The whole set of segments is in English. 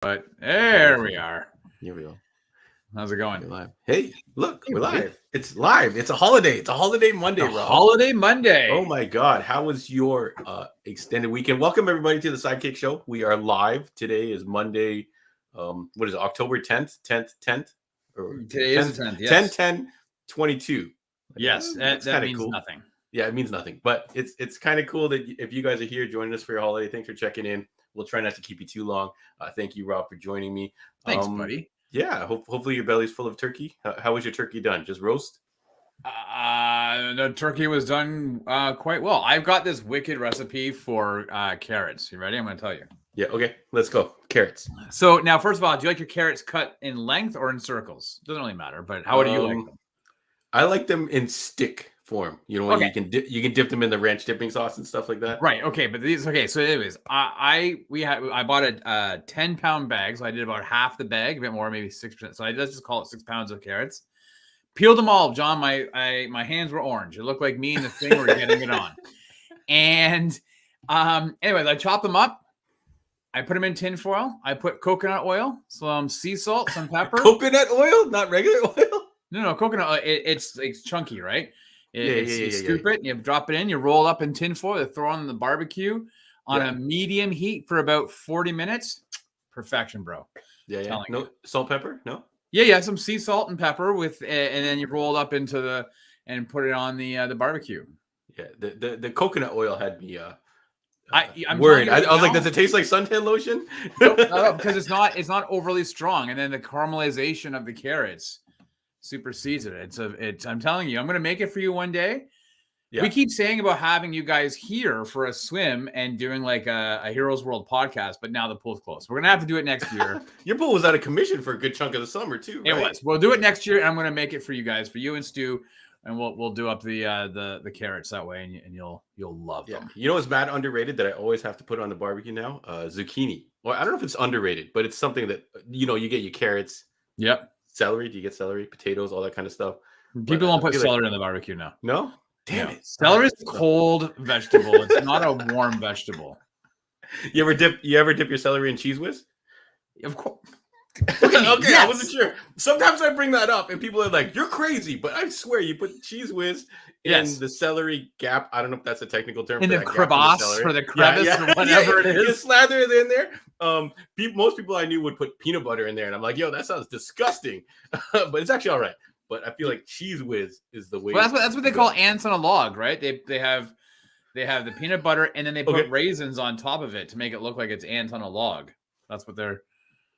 But there we are. Here we go. How's it going? We're live. Hey, look, we're live. It's live. It's a holiday. It's a holiday Monday, Rob. Holiday Monday. Oh my God. How was your extended weekend? Welcome everybody to the Sidekick Show. We are live. Today is Monday. What is it? October 10th? 10th? Or Today is the 10th, yes. 10/10/22. Yes, that means cool. nothing. Yeah, it means nothing. But it's kind of cool that if you guys are here joining us for your holiday, thanks for checking in. We'll try not to keep you too long. Thank you, Rob, for joining me. Thanks, buddy. Yeah, hopefully your belly's full of turkey. How was your turkey done? Just roast? The turkey was done quite well. I've got this wicked recipe for carrots. You ready? I'm going to tell you. Yeah, okay. Let's go. Carrots. So now, first of all, do you like your carrots cut in length or in circles? Doesn't really matter, but how do you like them? I like them in stick form. You know, when you can dip them in the ranch dipping sauce and stuff like that. Right. Okay. But these. Okay. So, anyways, I bought a 10-pound bag, so I did about half the bag, a bit more, maybe 6%. So let's just call it 6 pounds of carrots. Peeled them all, John. My hands were orange. It looked like me and the thing were getting it on. And anyways, I chopped them up. I put them in tin foil. I put coconut oil, some sea salt, some pepper. Coconut oil, not regular oil. No, coconut oil. It's chunky, right? You scoop yeah. it, you drop it in, you roll up in tin foil, you throw on the barbecue on a medium heat for about 40 minutes. Perfection, bro. Yeah. No salt, pepper, no. Yeah. Some sea salt and pepper and then you roll it up into and put it on the barbecue. Yeah, the coconut oil had me I'm worried. I was like, does it taste like suntan lotion? No, because it's not overly strong, and then the caramelization of the carrots supersedes it. I'm telling you, I'm going to make it for you one day. Yeah. We keep saying about having you guys here for a swim and doing like a Heroes World podcast, but now the pool's closed. We're going to have to do it next year. Your pool was out of commission for a good chunk of the summer too, right? It was. We'll do it next year, and I'm going to make it for you guys, for you and Stu, and we'll do up the carrots that way, and you'll love them. You know what's mad underrated that I always have to put on the barbecue now? Zucchini. Well, I don't know if it's underrated, but it's something that you get your carrots. Yep. Celery. Do you get celery? Potatoes, all that kind of stuff. People don't put celery in the barbecue now. No? Damn it. Celery is a cold vegetable. It's not a warm vegetable. You ever dip your celery in Cheese Whiz? Of course. Okay, yes. I wasn't sure. Sometimes I bring that up and people are like, you're crazy, but I swear you put Cheese Whiz in the celery gap. I don't know if that's a technical term. In the crevasse or the crevice or whatever it is. You slather it in there. Most people I knew would put peanut butter in there, and I'm like, yo, that sounds disgusting. But it's actually all right. But I feel like Cheese Whiz is the way. Well, that's what they call ants on a log, right? They have the peanut butter, and then they put raisins on top of it to make it look like it's ants on a log. That's what they're.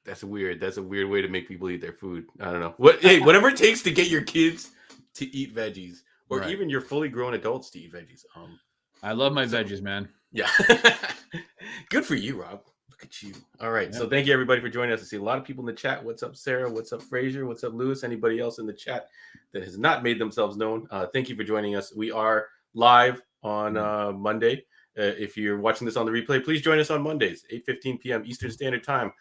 That's weird. That's a weird way to make people eat their food. I don't know. Whatever it takes to get your kids to eat veggies, or even your fully grown adults to eat veggies. I love my veggies, man. Yeah. Good for you, Rob. Look at you. All right. Yeah. So thank you everybody for joining us. I see a lot of people in the chat. What's up, Sarah? What's up, Fraser? What's up, Lewis? Anybody else in the chat that has not made themselves known? Thank you for joining us. We are live on Monday. If you're watching this on the replay, please join us on Mondays, 8:15 p.m. Eastern Standard Time.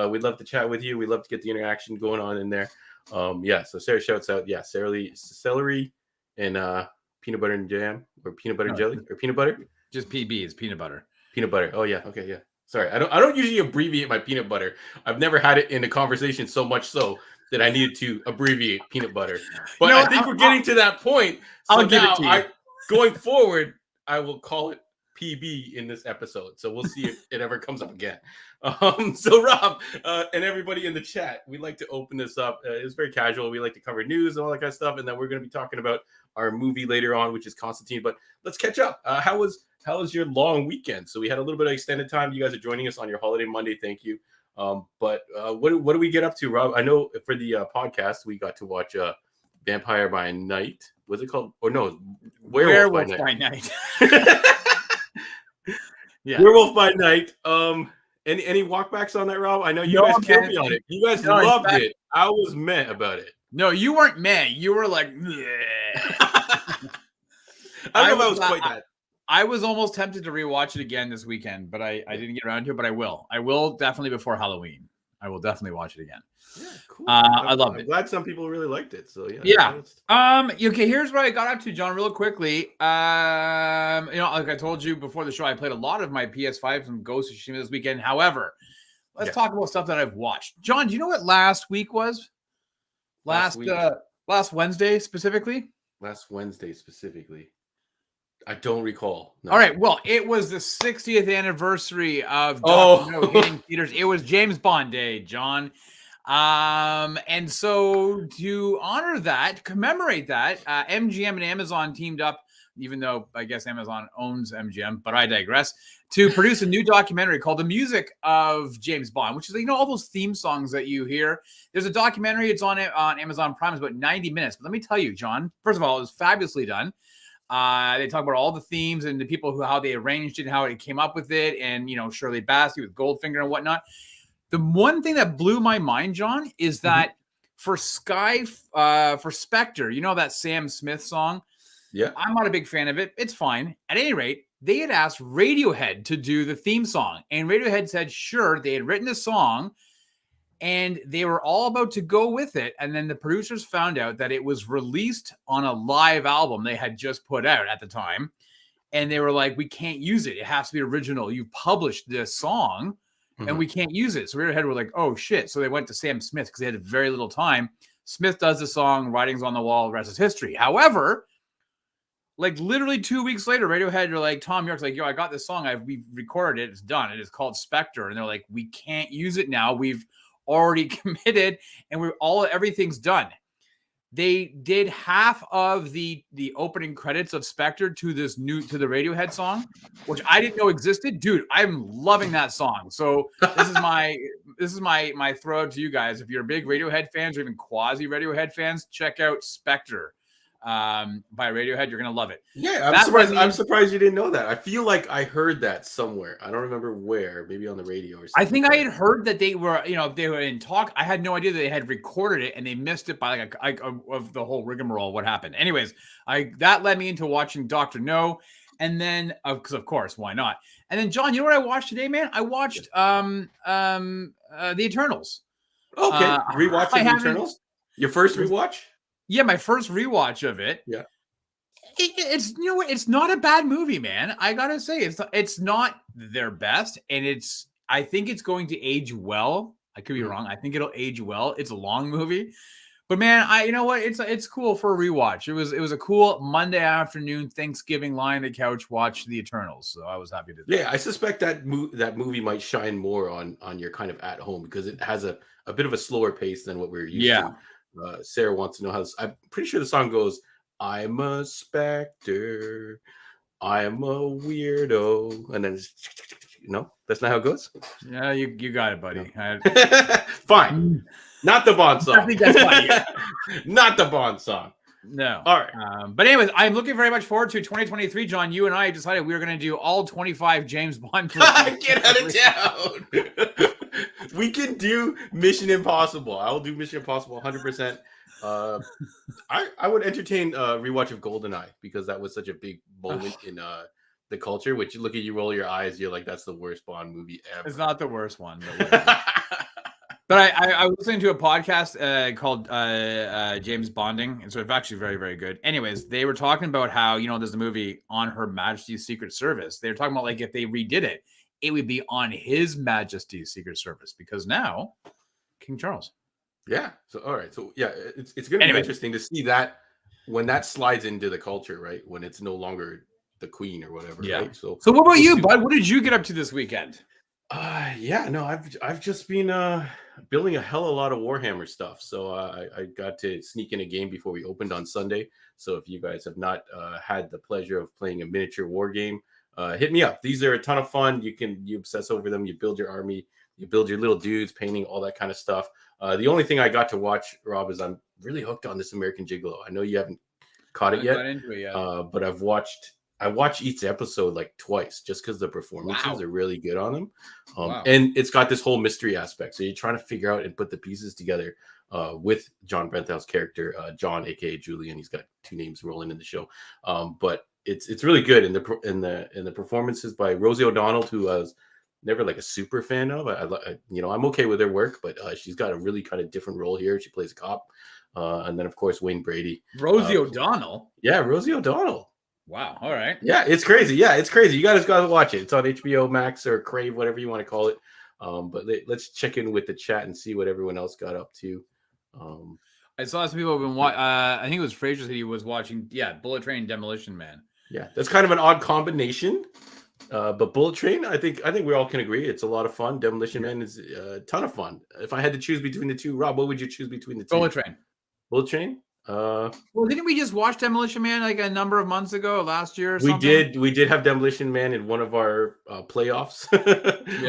We'd love to chat with you. We'd love to get the interaction going on in there. So Sarah shouts out, celery and peanut butter and jam, or peanut butter and jelly, or peanut butter. Just PB is peanut butter. Peanut butter. Oh yeah. Okay. Yeah. Sorry. I don't usually abbreviate my peanut butter. I've never had it in a conversation so much so that I needed to abbreviate peanut butter. But I think we're getting to that point. So I'll give it to you. Going forward, I will call it PB in this episode. So we'll see if it ever comes up again. So Rob and everybody in the chat, we like to open this up. It's very casual. We like to cover news and all that kind of stuff. And then we're going to be talking about our movie later on, which is Constantine. But let's catch up. How was your long weekend? So we had a little bit of extended time. You guys are joining us on your holiday Monday. Thank you. But what do we get up to, Rob? I know for the podcast, we got to watch Vampire by Night. Was it called? Or no, Werewolf by Night. Yeah. Werewolf by Night. Any walkbacks on that, Rob? I know you guys killed me on it. You guys loved it. I was meh about it. No, you weren't meh. You were like, I don't know if I was quite that. I was almost tempted to rewatch it again this weekend, but I didn't get around to it. But I will. I will definitely before Halloween. I will definitely watch it again. Yeah, cool. I loved it. I'm glad some people really liked it. So yeah. Okay. Here's what I got up to, John, real quickly. Like I told you before the show, I played a lot of my PS5 from Ghost of Tsushima this weekend. However, let's talk about stuff that I've watched. John, do you know what last week was? Last Wednesday specifically? Last Wednesday specifically. I don't recall. No. All right. Well, it was the 60th anniversary of Dr. No hitting theaters. It was James Bond Day, John. And so to honor that, commemorate that, MGM and Amazon teamed up, even though I guess Amazon owns MGM, but I digress, to produce a new documentary called The Music of James Bond, which is, all those theme songs that you hear. There's a documentary. It's on Amazon Prime. It's about 90 minutes. But let me tell you, John, first of all, it was fabulously done. They talk about all the themes and the people how they arranged it and how it came up with it. And, Shirley Bassey with Goldfinger and whatnot. The one thing that blew my mind, John, is that for Spectre, that Sam Smith song. Yeah. I'm not a big fan of it. It's fine. At any rate, they had asked Radiohead to do the theme song. And Radiohead said, sure, they had written a song and they were all about to go with it. And then the producers found out that it was released on a live album they had just put out at the time. And they were like, we can't use it. It has to be original. You published this song and we can't use it. So Radiohead were like, oh shit. So they went to Sam Smith because they had very little time. Smith does the song, Writings on the Wall, the rest is history. However, like literally 2 weeks later, Radiohead are like, Tom York's like, yo, I got this song. We recorded it. It's done. It is called Spectre. And they're like, we can't use it now. We've already committed and everything's done. They did half of the opening credits of Spectre to the Radiohead song, which I didn't know existed. Dude, I'm loving that song. So this is my throw out to you guys. If you're big Radiohead fans or even quasi Radiohead fans, check out Spectre by Radiohead. You're gonna love it. Yeah, I'm surprised you didn't know that. I feel like I heard that somewhere. I don't remember where. Maybe on the radio or something. I think I had heard that they were, they were in talk. I had no idea that they had recorded it and they missed it by of the whole rigmarole. What happened? Anyways, that led me into watching Dr. No, and then because of course, why not? And then John, you know what I watched today, man? I watched The Eternals. Okay, rewatching The Eternals. Your first rewatch? Yeah, my first rewatch of it. Yeah. It's it's not a bad movie, man. I gotta say, it's not their best, and I think it's going to age well. I could be wrong. I think it'll age well. It's a long movie, but man, it's cool for a rewatch. It was a cool Monday afternoon Thanksgiving lie on the couch, watch The Eternals. So I was happy to. Yeah, I suspect that movie might shine more on your kind of at home because it has a bit of a slower pace than what we're used to. Sarah wants to know how I'm pretty sure the song goes, I'm a specter, I'm a weirdo, and then no, that's not how it goes. Yeah, you got it, buddy. Fine, not the Bond song. I think that's funny. Not the Bond song. No. All right. But anyways, I'm looking very much forward to 2023. John, you and I decided we were going to do all 25 James Bond movies. Get out of town. We can do Mission Impossible. I will do Mission Impossible 100%. I would entertain a rewatch of GoldenEye because that was such a big moment in the culture. Which you look at, you roll your eyes, you're like, that's the worst Bond movie ever. It's not the worst one. But I was listening to a podcast called James Bonding, and so it's actually very, very good. Anyways, they were talking about how, there's a movie on Her Majesty's Secret Service. They were talking about like if they redid it, it would be on His Majesty's Secret Service because now King Charles. Yeah. So all right. So yeah, it's going to be interesting to see that when that slides into the culture, right? When it's no longer the Queen or whatever. Yeah. Right? So what about you, bud? What did you get up to this weekend? I've just been building a hell of a lot of Warhammer stuff. So I got to sneak in a game before we opened on Sunday. So if you guys have not had the pleasure of playing a miniature war game, hit me up. These are a ton of fun. You obsess over them. You build your army. You build your little dudes, painting, all that kind of stuff. The only thing I got to watch, Rob, is I'm really hooked on this American Gigolo. I know you haven't caught it yet, but I watched each episode like twice just because the performances are really good on them. And it's got this whole mystery aspect. So you're trying to figure out and put the pieces together with John Brenthal's character, John, aka Julian. He's got two names rolling in the show. But it's really good in the performances by Rosie O'Donnell, who I was never like a super fan of. I'm okay with her work, but she's got a really kind of different role here. She plays a cop. And then of course Wayne Brady. Rosie O'Donnell. Yeah, Rosie O'Donnell. Wow. All right. Yeah, it's crazy. You guys got to watch it. It's on HBO Max or Crave, whatever you want to call it. But let's check in with the chat and see what everyone else got up to. I saw some people have been watching. I think it was Fraser said he was watching. Yeah, Bullet Train, Demolition Man. Yeah, that's kind of an odd combination. But Bullet Train, I think we all can agree it's a lot of fun. Demolition Man is a ton of fun. If I had to choose between the two, Rob, what would you choose between the two? Bullet Train. Bullet Train. Well, didn't we just watch Demolition Man like a number of months ago, last year? Or we something? We did have Demolition Man in one of our playoffs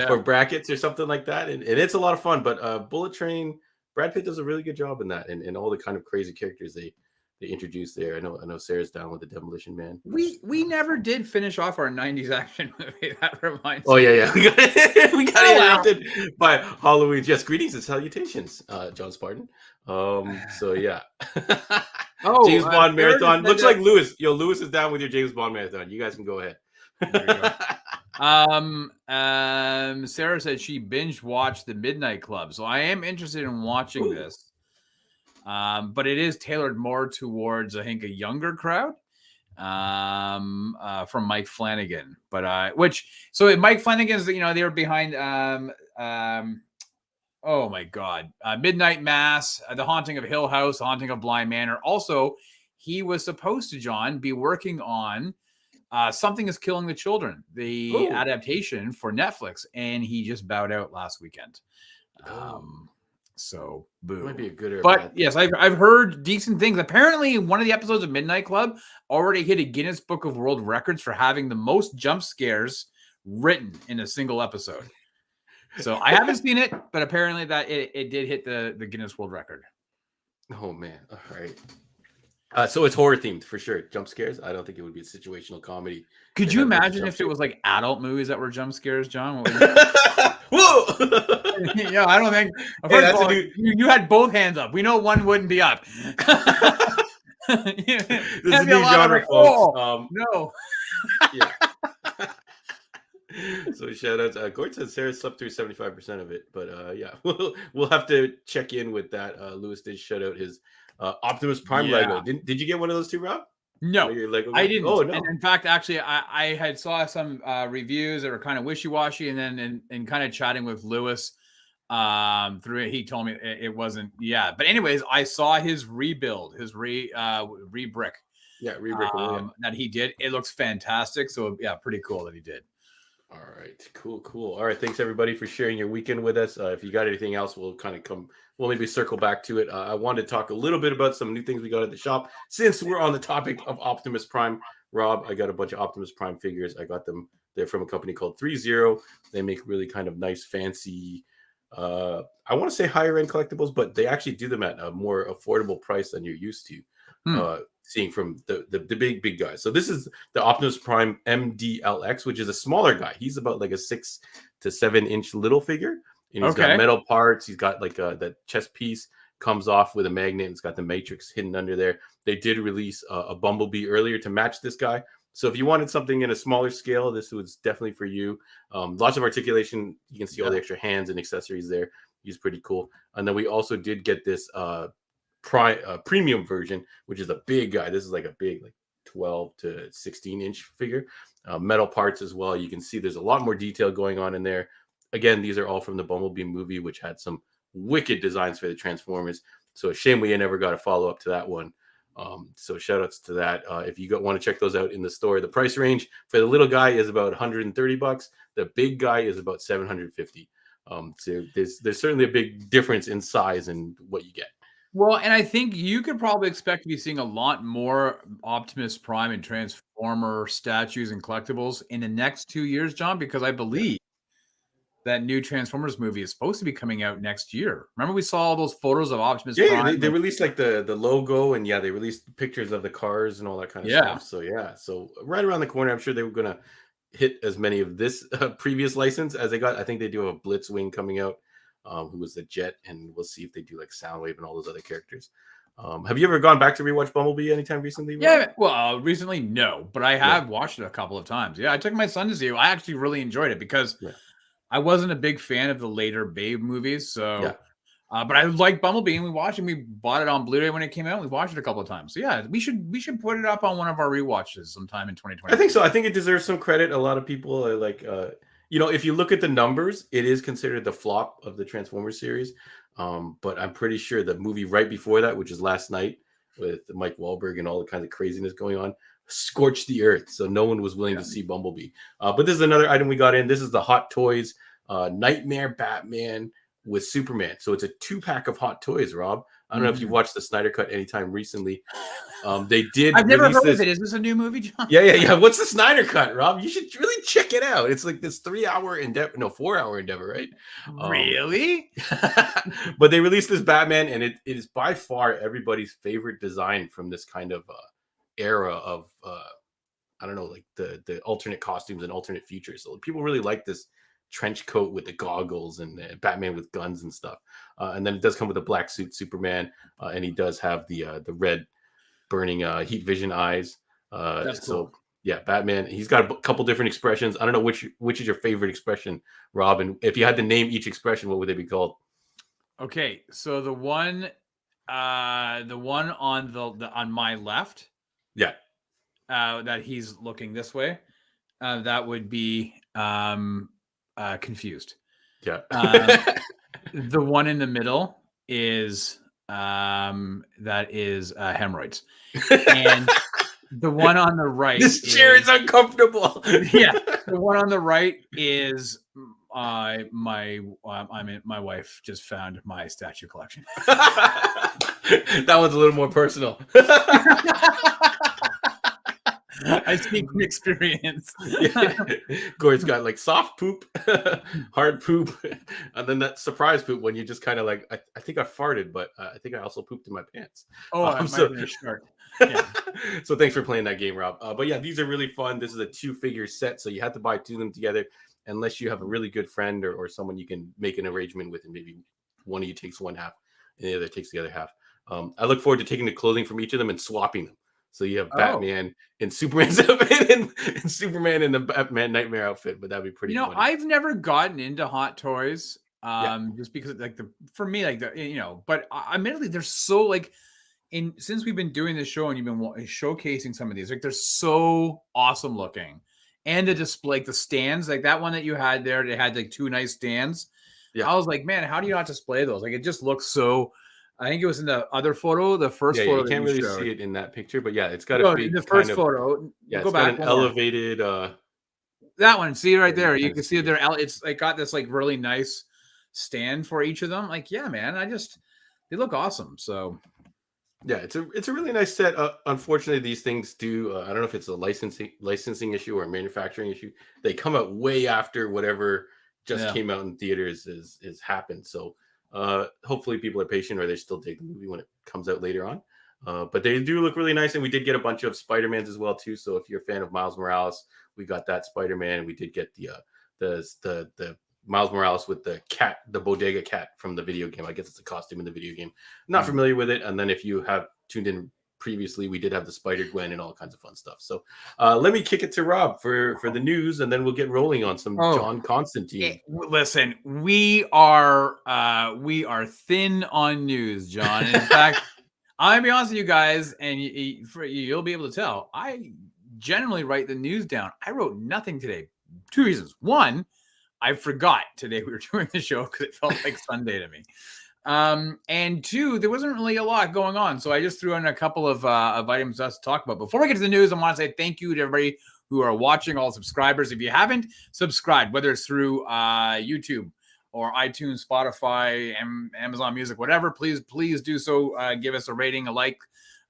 or brackets or something like that, and it's a lot of fun. But Bullet Train, Brad Pitt does a really good job in that, and all the kind of crazy characters they introduced there. I know Sarah's down with the Demolition Man. We never did finish off our 90s action movie. That reminds me. Oh, yeah. we got interrupted by Halloween. Yes, greetings and salutations, John Spartan. So, yeah. James Bond marathon. Looks like Lewis. Yo, Lewis is down with your James Bond marathon. You guys can go ahead. Sarah said she binge watched The Midnight Club. So I am interested in watching this. But it is tailored more towards, I think, a younger crowd from Mike Flanagan. But Mike Flanagan's, they were behind oh my God, Midnight Mass, The Haunting of Hill House, The Haunting of Bly Manor. Also, he was supposed to, John, be working on Something is Killing the Children, the adaptation for Netflix, and he just bowed out last weekend. So, boo. Might be a good. But yes, I've heard decent things. Apparently, one of the episodes of Midnight Club already hit a Guinness Book of World Records for having the most jump scares written in a single episode. So I haven't seen it, but apparently that it did hit the Guinness World Record. Oh man! All right. So it's horror themed for sure. Jump scares. I don't think it would be a situational comedy. Could you imagine if it was like adult movies that were jump scares, John? Whoa! Yeah, I don't think. First of all, you had both hands up. We know one wouldn't be up. This is a new genre, folks. No. Yeah. So shout out to Gord said Sarah slept through 75% of it, but yeah, we'll have to check in with that. Lewis did shout out his Optimus Prime Lego. Did you get one of those too, Rob? No, Lego I didn't. Oh no! And in fact, actually, I had saw some reviews that were kind of wishy-washy, and then in kind of chatting with Lewis through it, he told me it wasn't. Yeah, but anyways, I saw his rebuild, his re-brick. Yeah, re-brick that he did. It looks fantastic. So yeah, pretty cool that he did. All right, cool. All right, thanks everybody for sharing your weekend with us. If you got anything else, we'll maybe circle back to it. I wanted to talk a little bit about some new things we got at the shop. Since we're on the topic of Optimus Prime, Rob, I got a bunch of Optimus Prime figures. I got them. They're from a company called 30. They make really kind of nice, fancy, I want to say higher end collectibles, but they actually do them at a more affordable price than you're used to. Seeing from the big guys. So this is the Optimus Prime MDLX, which is a smaller guy. He's about like a 6 to 7 inch little figure. And he's got metal parts. He's got like that chest piece comes off with a magnet. And it's got the matrix hidden under there. They did release a Bumblebee earlier to match this guy. So if you wanted something in a smaller scale, this was definitely for you. Lots of articulation. You can see all the extra hands and accessories there. He's pretty cool. And then we also did get this premium version, which is a big guy. This is like a big, like 12 to 16 inch figure. Metal parts as well. You can see there's a lot more detail going on in there. Again, these are all from the Bumblebee movie, which had some wicked designs for the Transformers. So a shame we never got a follow up to that one. So shout outs to that. If you want to check those out in the store, the price range for the little guy is about $130. The big guy is about $750. So there's certainly a big difference in size and what you get. Well, and I think you could probably expect to be seeing a lot more Optimus Prime and Transformer statues and collectibles in the next 2 years, John, because I believe that new Transformers movie is supposed to be coming out next year. Remember we saw all those photos of Optimus Prime? Yeah, they released like the logo, and they released pictures of the cars and all that kind of stuff. So right around the corner, I'm sure they were going to hit as many of this previous license as they got. I think they do have a Blitzwing coming out. Who was the Jet, and we'll see if they do like Soundwave and all those other characters. Have you ever gone back to rewatch Bumblebee anytime recently? Yeah, well, recently no, but I have watched it a couple of times. Yeah, I took my son to see it. I actually really enjoyed it because I wasn't a big fan of the later Babe movies, so. But I like Bumblebee, and we watched it. We bought it on Blu-ray when it came out. We watched it a couple of times. So yeah, we should put it up on one of our rewatches sometime in 2020. I think so. I think it deserves some credit. A lot of people are like. You know, if you look at the numbers, it is considered the flop of the Transformers series. But I'm pretty sure the movie right before that, which is last night with Mike Wahlberg and all the kinds of craziness going on, scorched the earth. So no one was willing to see Bumblebee. But this is another item we got in. This is the Hot Toys Nightmare Batman with Superman. So it's a 2-pack of Hot Toys, Rob. I don't know if you've watched the Snyder Cut anytime recently. They did. I've never heard of it. Is this a new movie, John? Yeah. What's the Snyder Cut, Rob? You should really check it out. It's like this 4-hour endeavor, right? Really? But they released this Batman, and it is by far everybody's favorite design from this kind of era of I don't know, like the alternate costumes and alternate futures. So people really like this trench coat with the goggles and Batman with guns and stuff. And then it does come with a black suit Superman, and he does have the red burning heat vision eyes. That's cool. So yeah, Batman. He's got a couple different expressions. I don't know which is your favorite expression, Rob. And if you had to name each expression, what would they be called? Okay, so the one on on my left, Yeah, that he's looking this way, that would be confused. yeah. The one in the middle is hemorrhoids, and the one on the right. This chair is uncomfortable. Yeah, the one on the right is my wife just found my statue collection. That one's a little more personal. I speak from experience. Corey's got like soft poop, hard poop, and then that surprise poop when you just kind of like, I think I farted, but I think I also pooped in my pants. Oh, I might have been a shirt. Yeah. So thanks for playing that game, Rob. But yeah, these are really fun. This is a 2-figure set, so you have to buy 2 of them together, unless you have a really good friend or someone you can make an arrangement with, and maybe one of you takes one half and the other takes the other half. I look forward to taking the clothing from each of them and swapping them. So you have Batman in Superman's outfit and Superman in the Batman Nightmare outfit, but that'd be pretty funny. I've never gotten into Hot Toys, just because for me, but admittedly, they're so like, since we've been doing this show and you've been showcasing some of these, like they're so awesome looking, and the display, like the stands, like that one that you had there, they had like 2 nice stands. Yeah, I was like, man, how do you not display those? Like it just looks so. I think it was in the other photo, the first photo. You can't really see it in that picture, but yeah, it's got a big the first photo. Yeah, go back. Got an elevated. That one, see right there. You can see there. It's like got this like really nice stand for each of them. Like, yeah, man, they look awesome. So yeah, it's a really nice set. Unfortunately, these things do. I don't know if it's a licensing issue or a manufacturing issue. They come out way after whatever just came out in theaters is happened. So. Hopefully people are patient, or they still take the movie when it comes out later on. But they do look really nice, and we did get a bunch of Spider-Mans as well too. So if you're a fan of Miles Morales, we got that Spider-Man. We did get the Miles Morales with the cat, the bodega cat from the video game. I guess it's a costume in the video game. Not familiar with it. And then if you have tuned in previously, we did have the Spider-Gwen and all kinds of fun stuff. So let me kick it to Rob for the news, and then we'll get rolling on some John Constantine. Listen, we are thin on news, John. In fact, I'll be honest with you guys, and you'll be able to tell. I generally write the news down. I wrote nothing today. 2 reasons. One, I forgot today we were doing the show because it felt like Sunday to me. And 2, there wasn't really a lot going on. So I just threw in a couple of items us to talk about. Before we get to the news, I want to say thank you to everybody who are watching, all subscribers. If you haven't subscribed, whether it's through YouTube or iTunes, Spotify, Amazon Music, whatever, please do so. Give us a rating, a like,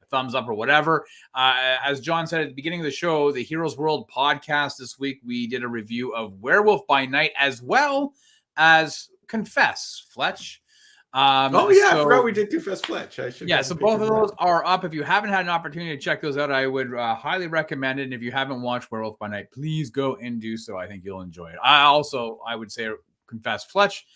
a thumbs up, or whatever. As John said at the beginning of the show, the Heroes World podcast this week, we did a review of Werewolf by Night as well as Confess, Fletch. I forgot we did Confess Fletch. So both of those are up. If you haven't had an opportunity to check those out, I would highly recommend it. And if you haven't watched Werewolf by Night, please go and do so. I think you'll enjoy it. I would say Confess Fletch,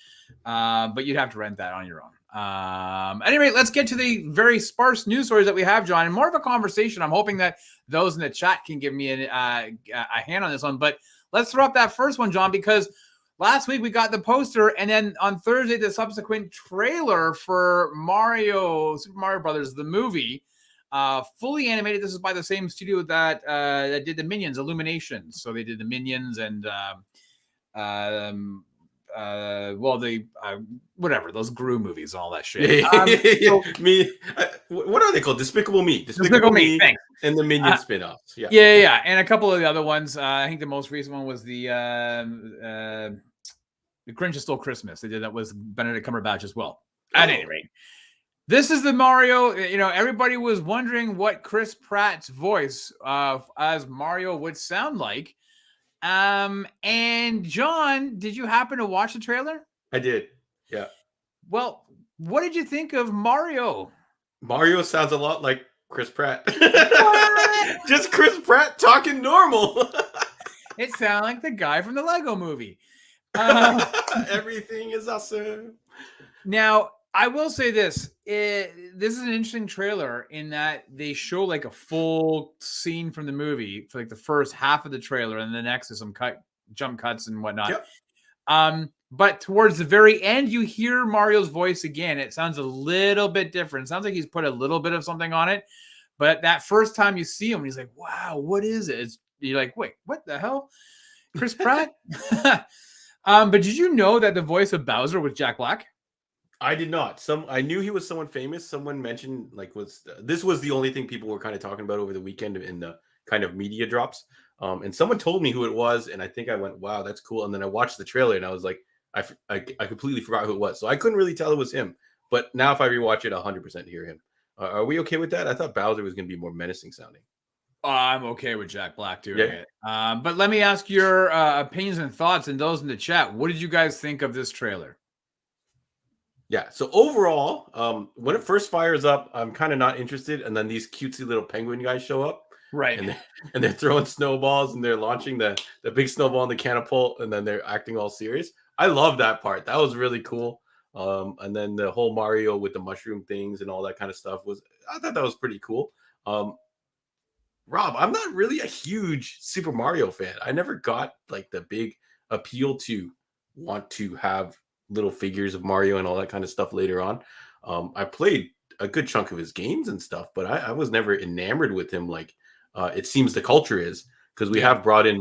but you'd have to rent that on your own. Anyway, let's get to the very sparse news stories that we have, John, and more of a conversation. I'm hoping that those in the chat can give me a hand on this one. But let's throw up that first one, John, because last week we got the poster, and then on Thursday the subsequent trailer for Super Mario Brothers, the movie, fully animated. This is by the same studio that did the Minions, Illumination. So they did the Minions and well, the whatever, those Gru movies, all that shit. So, what are they called? Despicable Me. Despicable Me. Thanks. And the Minion spin-offs. Yeah, and a couple of the other ones. I think the most recent one was the Grinch Stole Christmas. They did that with Benedict Cumberbatch as well. At any rate, this is the Mario. You know, everybody was wondering what Chris Pratt's voice as Mario would sound like. And John, did you happen to watch the trailer? I did. Yeah. Well, what did you think of Mario? Mario sounds a lot like Chris Pratt. Just Chris Pratt talking normal. It sounded like the guy from the Lego movie. Everything is awesome. Now, I will say this. This is an interesting trailer in that they show like a full scene from the movie for like the first half of the trailer, and the next is some jump cuts and whatnot. Yep. But towards the very end, you hear Mario's voice again. It sounds a little bit different. It sounds like he's put a little bit of something on it. But that first time you see him, he's like, wow, what is it? You're like, wait, what the hell? Chris Pratt? But did you know that the voice of Bowser was Jack Black? I did not. I knew he was someone famous. Someone mentioned this was the only thing people were kind of talking about over the weekend in the kind of media drops. And someone told me who it was, and I think I went, wow, that's cool. And then I watched the trailer and I was like, I completely forgot who it was. So I couldn't really tell it was him. But now if I rewatch it, 100% hear him. Are we okay with that? I thought Bowser was going to be more menacing sounding. I'm okay with Jack Black doing it. But let me ask your opinions and thoughts and those in the chat. What did you guys think of this trailer? Yeah. So overall, when it first fires up, I'm kind of not interested. And then these cutesy little penguin guys show up. Right. And they're throwing snowballs and they're launching the big snowball in the catapult. And then they're acting all serious. I love that part. That was really cool. And then the whole Mario with the mushroom things and all that kind of stuff I thought that was pretty cool. Rob, I'm not really a huge Super Mario fan. I never got like the big appeal to want to have little figures of Mario and all that kind of stuff later on. I played a good chunk of his games and stuff, but I was never enamored with him like it seems the culture is, because we have brought in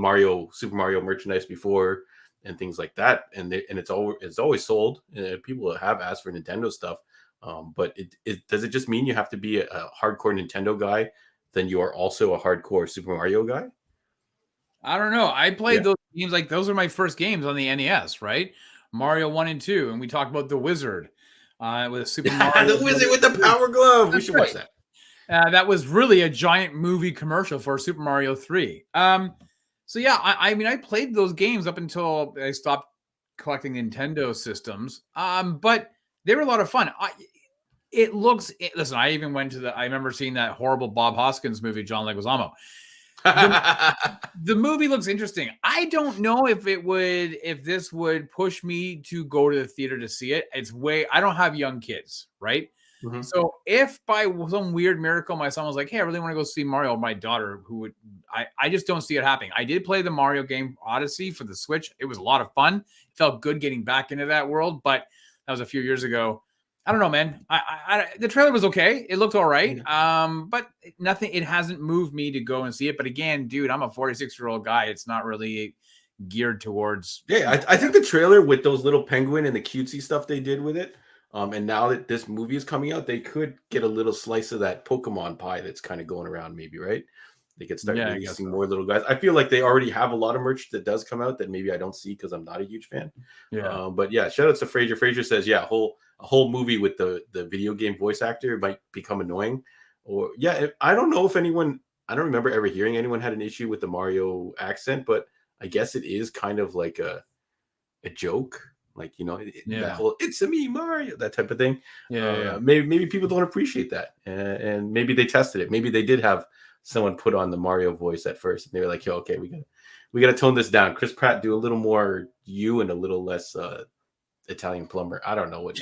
Super Mario merchandise before and things like that, and it's always sold. People have asked for Nintendo stuff, but does it just mean you have to be a hardcore Nintendo guy? Then you are also a hardcore Super Mario guy? I don't know. I played those games, like those are my first games on the NES, right? Mario 1 and 2, and we talked about the Wizard with Super Mario. The Wizard with the Power Glove. We should watch that. That was really a giant movie commercial for Super Mario 3. So yeah, I mean, I played those games up until I stopped collecting Nintendo systems. But they were a lot of fun. Listen, I even went to I remember seeing that horrible Bob Hoskins movie, John Leguizamo. The movie looks interesting. I don't know if this would push me to go to the theater to see it. I don't have young kids, right? Mm-hmm. So if by some weird miracle my son was like, hey, I really want to go see Mario, or my daughter, I just don't see it happening. I did play the Mario game Odyssey for the Switch. It was a lot of fun. It felt good getting back into that world, but that was a few years ago. I don't know, man. The trailer was okay. It looked all right. But nothing. It hasn't moved me to go and see it. But again, dude, I'm a 46-year-old guy. It's not really geared towards. Yeah, I think the trailer with those little penguin and the cutesy stuff they did with it. And now that this movie is coming out, they could get a little slice of that Pokemon pie that's kind of going around, maybe, right? They could start releasing more little guys. I feel like they already have a lot of merch that does come out that maybe I don't see because I'm not a huge fan. Yeah. But yeah, shout out to Fraser. Fraser says, yeah, a whole movie with the video game voice actor might become annoying. Or I don't know if I don't remember ever hearing anyone had an issue with the Mario accent, but I guess it is kind of like a joke. Like, that whole "it's a me Mario," that type of thing. Maybe people don't appreciate that, and maybe they tested it. Maybe they did have someone put on the Mario voice at first, and they were like, "Yo, okay, we gotta tone this down." Chris Pratt, do a little more you and a little less Italian plumber. I don't know what.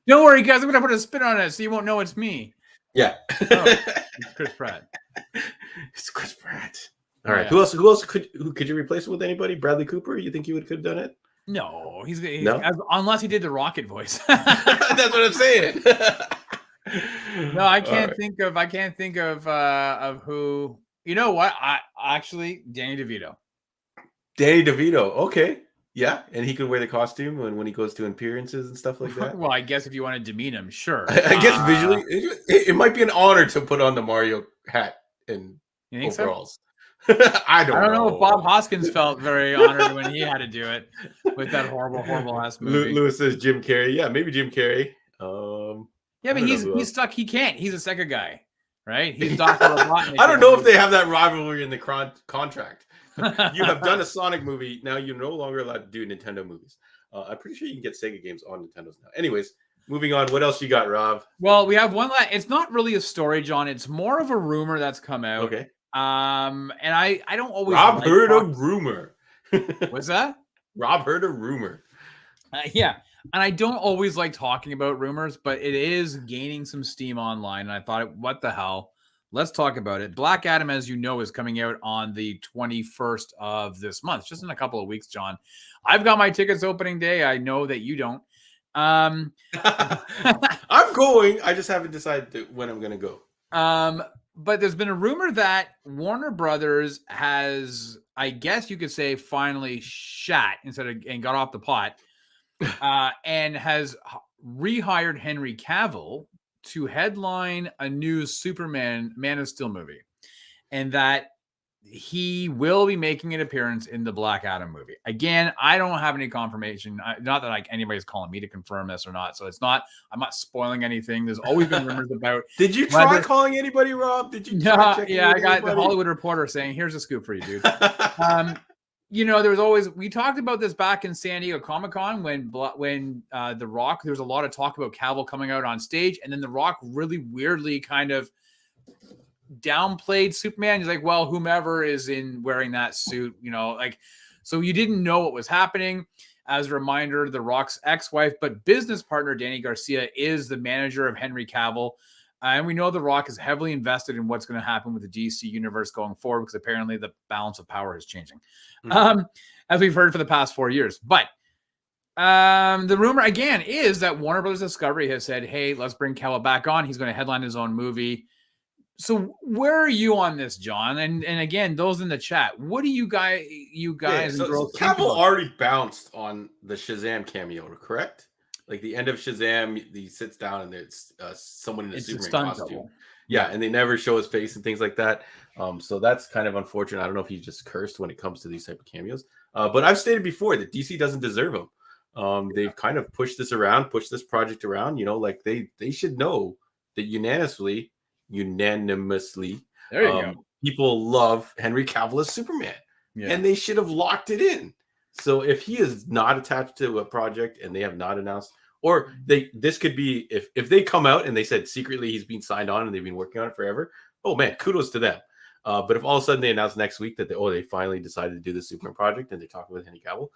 Don't worry, guys. I'm gonna put a spin on it so you won't know it's me. Yeah, it's Chris Pratt. It's Chris Pratt. All right. Who else could you replace it with? Anybody? Bradley Cooper? You think he could have done it? No, he's unless he did the Rocket voice. That's what I'm saying. No, I can't think of who. You know what? Danny DeVito. Danny DeVito. Okay. Yeah, and he could wear the costume when he goes to appearances and stuff like that. Well, I guess if you want to demean him, sure. I guess visually, it might be an honor to put on the Mario hat and You think so? overalls. I I don't know if Bob know. Hoskins felt very honored when he had to do it with that horrible ass movie. Lewis says Jim Carrey. Yeah, maybe Jim Carrey. Yeah, but I don't know he's who else. stuck. He can't. He's a Sega guy, right? He's Dr. Robotnik. I don't know if they have that rivalry in the contract. You have done a Sonic movie. Now you're no longer allowed to do Nintendo movies. I'm pretty sure you can get Sega games on Nintendos now. Anyways, moving on. What else you got, Rob? Well, we have one last. It's not really a story, John. It's more of a rumor that's come out. Okay. And I don't always. Rob heard a rumor. What's that? Rob heard a rumor. Yeah. And I don't always like talking about rumors, but it is gaining some steam online. And I thought, what the hell? Let's talk about it. Black Adam, as you know, is coming out on the 21st of this month, just in a couple of weeks, John. I've got my tickets opening day. I know that you don't. I'm going. I just haven't decided when I'm going to go. But there's been a rumor that Warner Brothers has, I guess you could say, finally shat and got off the pot, and has rehired Henry Cavill to headline a new Superman Man of Steel movie, and that he will be making an appearance in the Black Adam movie. Again, I don't have any confirmation. Not that like anybody's calling me to confirm this or not. So I'm not spoiling anything. There's always been rumors about. Did you try calling anybody, Rob? Did you? Yeah, I got the Hollywood Reporter saying, "Here's a scoop for you, dude." There was always, we talked about this back in San Diego Comic-Con when The Rock, there was a lot of talk about Cavill coming out on stage, and then The Rock really weirdly kind of downplayed Superman. He's like, well, whomever is in wearing that suit, so you didn't know what was happening. As a reminder, The Rock's ex-wife, but business partner, Danny Garcia, is the manager of Henry Cavill. And we know The Rock is heavily invested in what's going to happen with the DC universe going forward, because apparently the balance of power is changing, as we've heard for the past 4 years. But the rumor, again, is that Warner Brothers Discovery has said, hey, let's bring Cavill back on. He's going to headline his own movie. So where are you on this, John? And again, those in the chat, what do you guys and girls think Cavill about? already bounced on the Shazam cameo, correct? Like the end of Shazam, he sits down and there's someone in a Superman costume. Double. Yeah, and they never show his face and things like that. So that's kind of unfortunate. I don't know if he's just cursed when it comes to these type of cameos. But I've stated before that DC doesn't deserve him. They've kind of pushed this project around. Like they should know that unanimously, there you go. People love Henry Cavill as Superman, and they should have locked it in. So if he is not attached to a project and they have not announced, or this could be if they come out and they said secretly he's been signed on and they've been working on it forever. Oh man, kudos to them. But if all of a sudden they announce next week that they finally decided to do the Superman project and they're talking with Henry Cavill,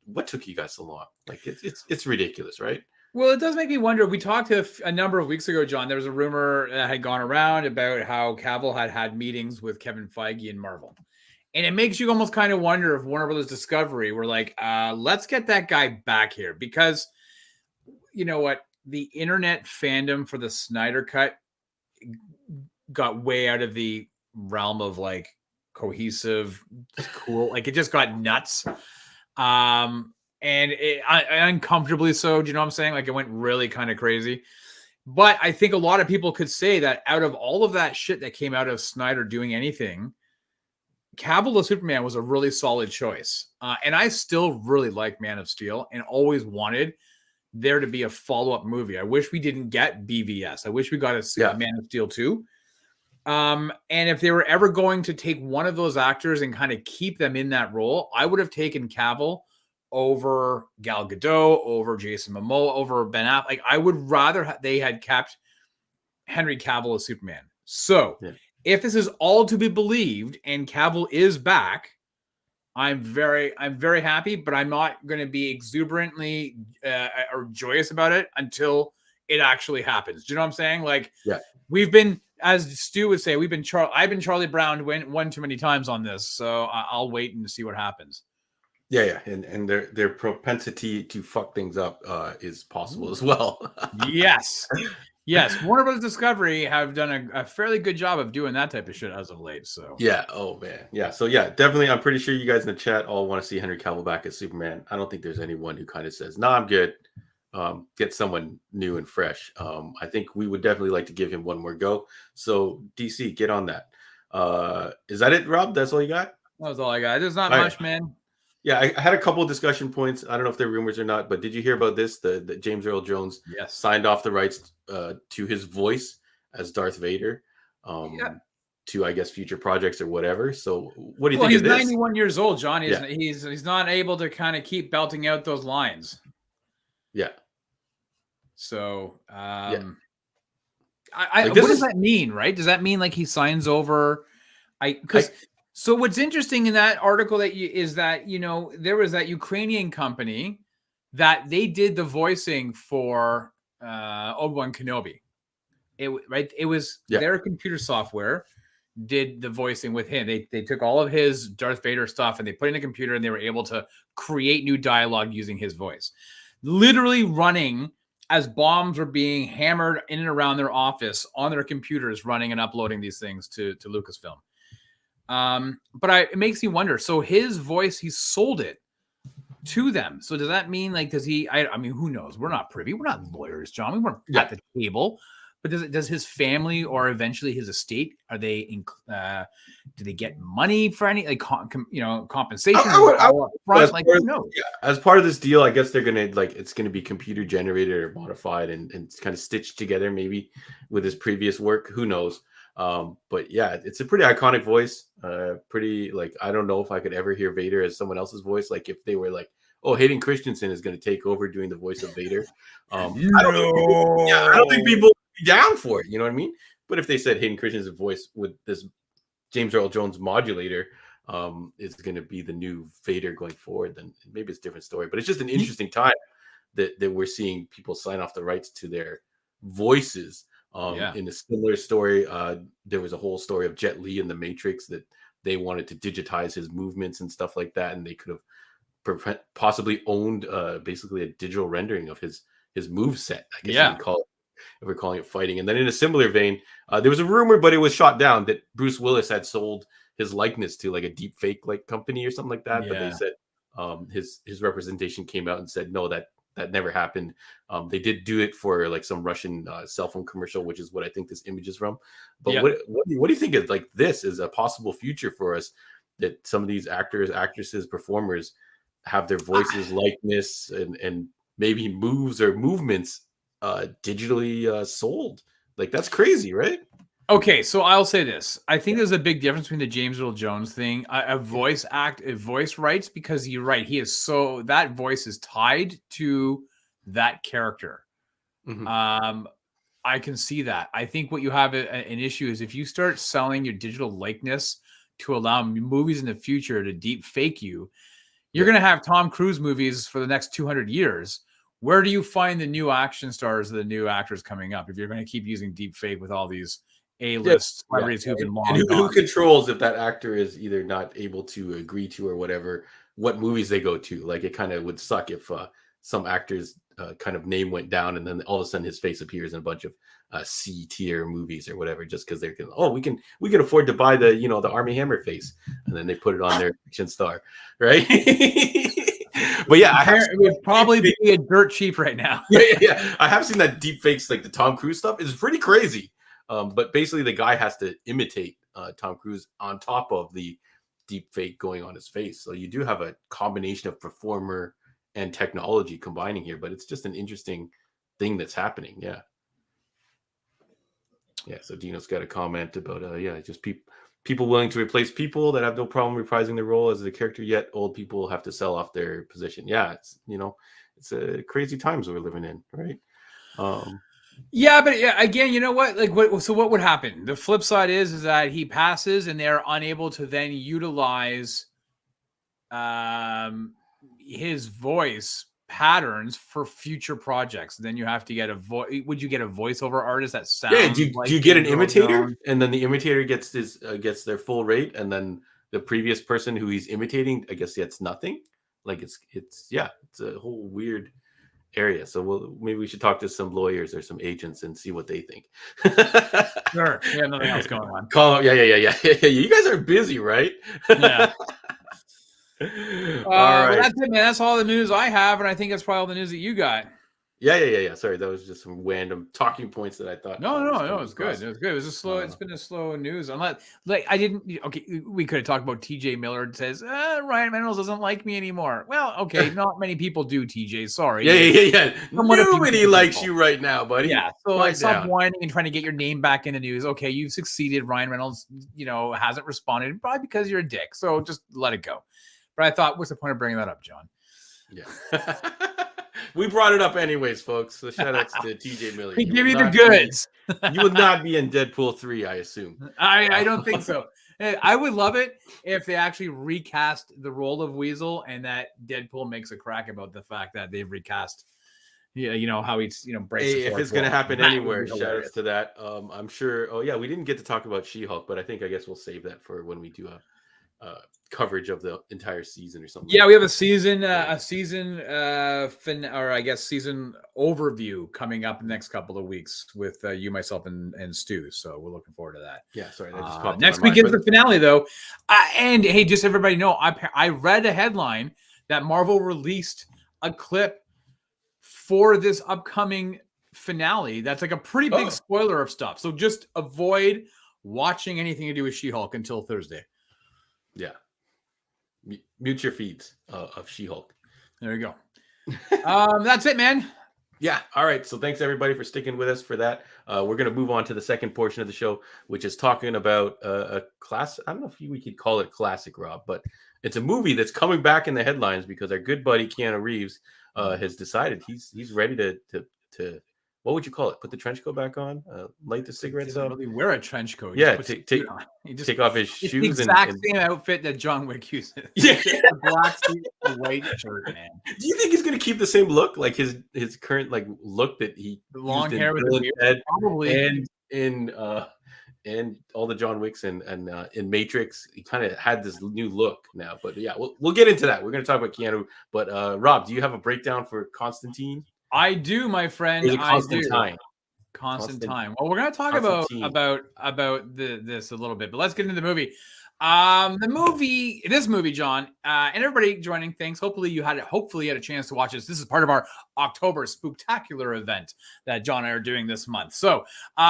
what took you guys so long? Like it's ridiculous, right? Well, it does make me wonder. We talked a number of weeks ago, John. There was a rumor that had gone around about how Cavill had meetings with Kevin Feige and Marvel. And it makes you almost kind of wonder if Warner Brothers Discovery were like, let's get that guy back here. Because you know what? The internet fandom for the Snyder Cut got way out of the realm of like cohesive, cool. Like it just got nuts. And uncomfortably so. Do you know what I'm saying? Like it went really kind of crazy. But I think a lot of people could say that out of all of that shit that came out of Snyder doing anything, Cavill as Superman was a really solid choice. And I still really like Man of Steel and always wanted there to be a follow-up movie. I wish we didn't get BVS. I wish we got a Man of Steel 2. And if they were ever going to take one of those actors and kind of keep them in that role, I would have taken Cavill over Gal Gadot, over Jason Momoa, over Ben Affleck. Like I would rather they had kept Henry Cavill as Superman. So if this is all to be believed and Cavill is back, I'm very happy, but I'm not going to be exuberantly or joyous about it until it actually happens. Do you know what I'm saying? Like we've been, as Stu would say, I've been Charlie Brown one too many times on this. So I'll wait and see what happens. Yeah, and their propensity to fuck things up is possible as well. Yes. Yes, Warner Bros. Discovery have done a fairly good job of doing that type of shit as of late. So Yeah. Oh man. Yeah. So yeah, definitely. I'm pretty sure you guys in the chat all want to see Henry Cavill back as Superman. I don't think there's anyone who kind of says, "No, I'm good." Get someone new and fresh. I think we would definitely like to give him one more go. So DC, get on that. Is that it, Rob? That's all you got? that was all I got. There's not All right. much, man. Yeah, I had a couple of discussion points. I don't know if they're rumors or not, but did you hear about this? The James Earl Jones Yes. signed off the rights to his voice as Darth Vader. Yeah. To I guess future projects or whatever. So what do you Well, think he's of this? 91 years old, John. Yeah. He's not able to kind of keep belting out those lines. Yeah. So Yeah. what does that mean, right? Does that mean like he signs over? So what's interesting in that article is that there was that Ukrainian company that they did the voicing for Obi-Wan Kenobi. It was their computer software did the voicing with him. They took all of his Darth Vader stuff and they put it in a computer and they were able to create new dialogue using his voice. Literally running as bombs were being hammered in and around their office on their computers, running and uploading these things to Lucasfilm. But it makes me wonder. So his voice, he sold it to them. So does that mean does he? I mean, who knows? We're not privy. We're not lawyers, John. We weren't at the table. But does his family or eventually his estate, are they do they get money for any compensation? Who knows? Yeah, as part of this deal, I guess they're gonna it's gonna be computer generated or modified and kind of stitched together maybe with his previous work. Who knows? But yeah, it's a pretty iconic voice. Pretty I don't know if I could ever hear Vader as someone else's voice. Like if they were oh, Hayden Christensen is going to take over doing the voice of Vader. I don't think people would be down for it. You know what I mean? But if they said Hayden Christensen's voice with this James Earl Jones modulator is going to be the new Vader going forward, then maybe it's a different story. But it's just an interesting time that we're seeing people sign off the rights to their voices. In a similar story, there was a whole story of Jet Li in The Matrix that they wanted to digitize his movements and stuff like that, and they could have possibly owned basically a digital rendering of his move set. I guess you would call it, if we're calling it fighting. And then in a similar vein, there was a rumor, but it was shot down, that Bruce Willis had sold his likeness to a deep fake company or something like that. But they said his representation came out and said no, that never happened. They did do it for some Russian cell phone commercial, which is what I think this image is from. But what do you think of this as a possible future for us, that some of these actors, actresses, performers have their voices, likeness, and maybe moves or movements digitally sold? That's crazy, right? Okay, so I'll say this. I think there's a big difference between the James Earl Jones thing, a voice rights, because you're right. That voice is tied to that character. Mm-hmm. I can see that. I think what you have an issue is if you start selling your digital likeness to allow movies in the future to deep fake you, you're going to have Tom Cruise movies for the next 200 years. Where do you find the new action stars, the new actors coming up, if you're going to keep using deep fake with all these A-list celebrities who've been long and gone? who controls if that actor is either not able to agree to or whatever, what movies they go to? It kind of would suck if some actors kind of name went down and then all of a sudden his face appears in a bunch of C tier movies or whatever, just because they're we can afford to buy the the Army Hammer face, and then they put it on their action star, right? But yeah, it would probably be a dirt cheap right now. Yeah. I have seen that deep fakes, the Tom Cruise stuff is pretty crazy. But basically the guy has to imitate Tom Cruise on top of the deep fake going on his face. So you do have a combination of performer and technology combining here, but it's just an interesting thing that's happening. Yeah. So Dino's got a comment about just people willing to replace people that have no problem reprising their role as the character, yet old people have to sell off their position. Yeah, it's it's a crazy times we're living in, right? Yeah, but again, you know what? So what would happen? The flip side is that he passes, and they're unable to then utilize his voice patterns for future projects. Then you have to get would you get a voiceover artist that sounds? Yeah, do you get an imitator, and then the imitator gets gets their full rate, and then the previous person who he's imitating, I guess, gets nothing. It's a whole weird area. So maybe we should talk to some lawyers or some agents and see what they think. Sure. We have nothing else going on. Call. Yeah. You guys are busy, right? Yeah. All Well, right. that's it, man. That's all the news I have, and I think that's probably all the news that you got. Yeah. Sorry, that was just some random talking points that I thought. No, it's good. It was good. It was a slow. It's been a slow news. Unless, I didn't. Okay, we could have talked about TJ Miller. Says Ryan Reynolds doesn't like me anymore. Well, okay, not many people do. TJ, sorry. Yeah. Nobody likes you right now, buddy. Yeah. So stop whining and trying to get your name back in the news. Okay, you've succeeded. Ryan Reynolds, hasn't responded, probably because you're a dick. So just let it go. But I thought, what's the point of bringing that up, John? Yeah. We brought it up anyways, folks. So shout outs to TJ Miller. He give you the goods. You will not be in Deadpool 3, I assume. I don't think so. I would love it if they actually recast the role of Weasel and that Deadpool makes a crack about the fact that they've recast. Yeah, how he's breaks. Hey, if it's gonna happen anywhere, shout outs to that. I'm sure. Oh yeah, we didn't get to talk about She-Hulk, but I guess we'll save that for when we do a coverage of the entire season or something. Yeah, we have a season season overview coming up in the next couple of weeks with you, myself, and Stu. So we're looking forward to that. Yeah, sorry, that just popped next week is the finale, though. And hey, just so everybody know, I read a headline that Marvel released a clip for this upcoming finale. That's like a pretty big spoiler of stuff. So just avoid watching anything to do with She-Hulk until Thursday. Yeah. Mute your feeds of She-Hulk. There you go. That's it, man. Yeah. All right. So thanks everybody for sticking with us for that. We're going to move on to the second portion of the show, which is talking about a class. I don't know if we could call it classic, Rob, but it's a movie that's coming back in the headlines because our good buddy Keanu Reeves has decided he's ready to what would you call it? Put the trench coat back on, light the cigarettes up. Really wear a trench coat. Yeah, take off his shoes. The exact same outfit that John Wick uses. Yeah, a black suit, a white shirt, man. Do you think he's gonna keep the same look, like his current look that he the long hair with the beard, probably, and all the John Wicks and in Matrix, he kind of had this new look now. But yeah, we'll get into that. We're gonna talk about Keanu. But Rob, do you have a breakdown for Constantine? I do, my friend. Constantine. Constantine. Well, we're going to talk about this a little bit, but let's get into the movie. This movie, John, and everybody joining, thanks. Hopefully you had a chance to watch this. This is part of our October Spooktacular event that John and I are doing this month. So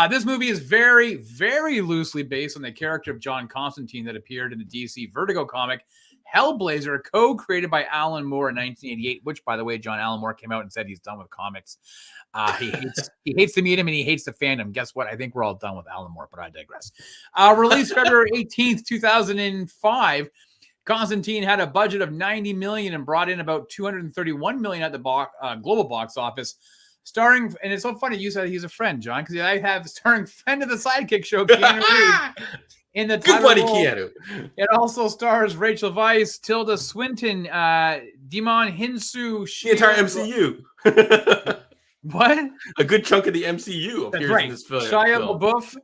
this movie is very, very loosely based on the character of John Constantine that appeared in the DC Vertigo comic Hellblazer, co-created by Alan Moore in 1988, which, by the way, John Alan Moore came out and said he's done with comics. He hates the medium and he hates the fandom. Guess what? I think we're all done with Alan Moore, but I digress. Released February 18th, 2005. Constantine had a budget of $90 million and brought in about $231 million at the global box office. Starring, and it's so funny you said he's a friend, John, because I have starring friend of the Sidekick Show, Keanu Reeves. In the good buddy Keanu. It also stars Rachel Weisz, Tilda Swinton, Demon Hinsu. The entire MCU. What? A good chunk of the MCU appears in this film. Shia LaBeouf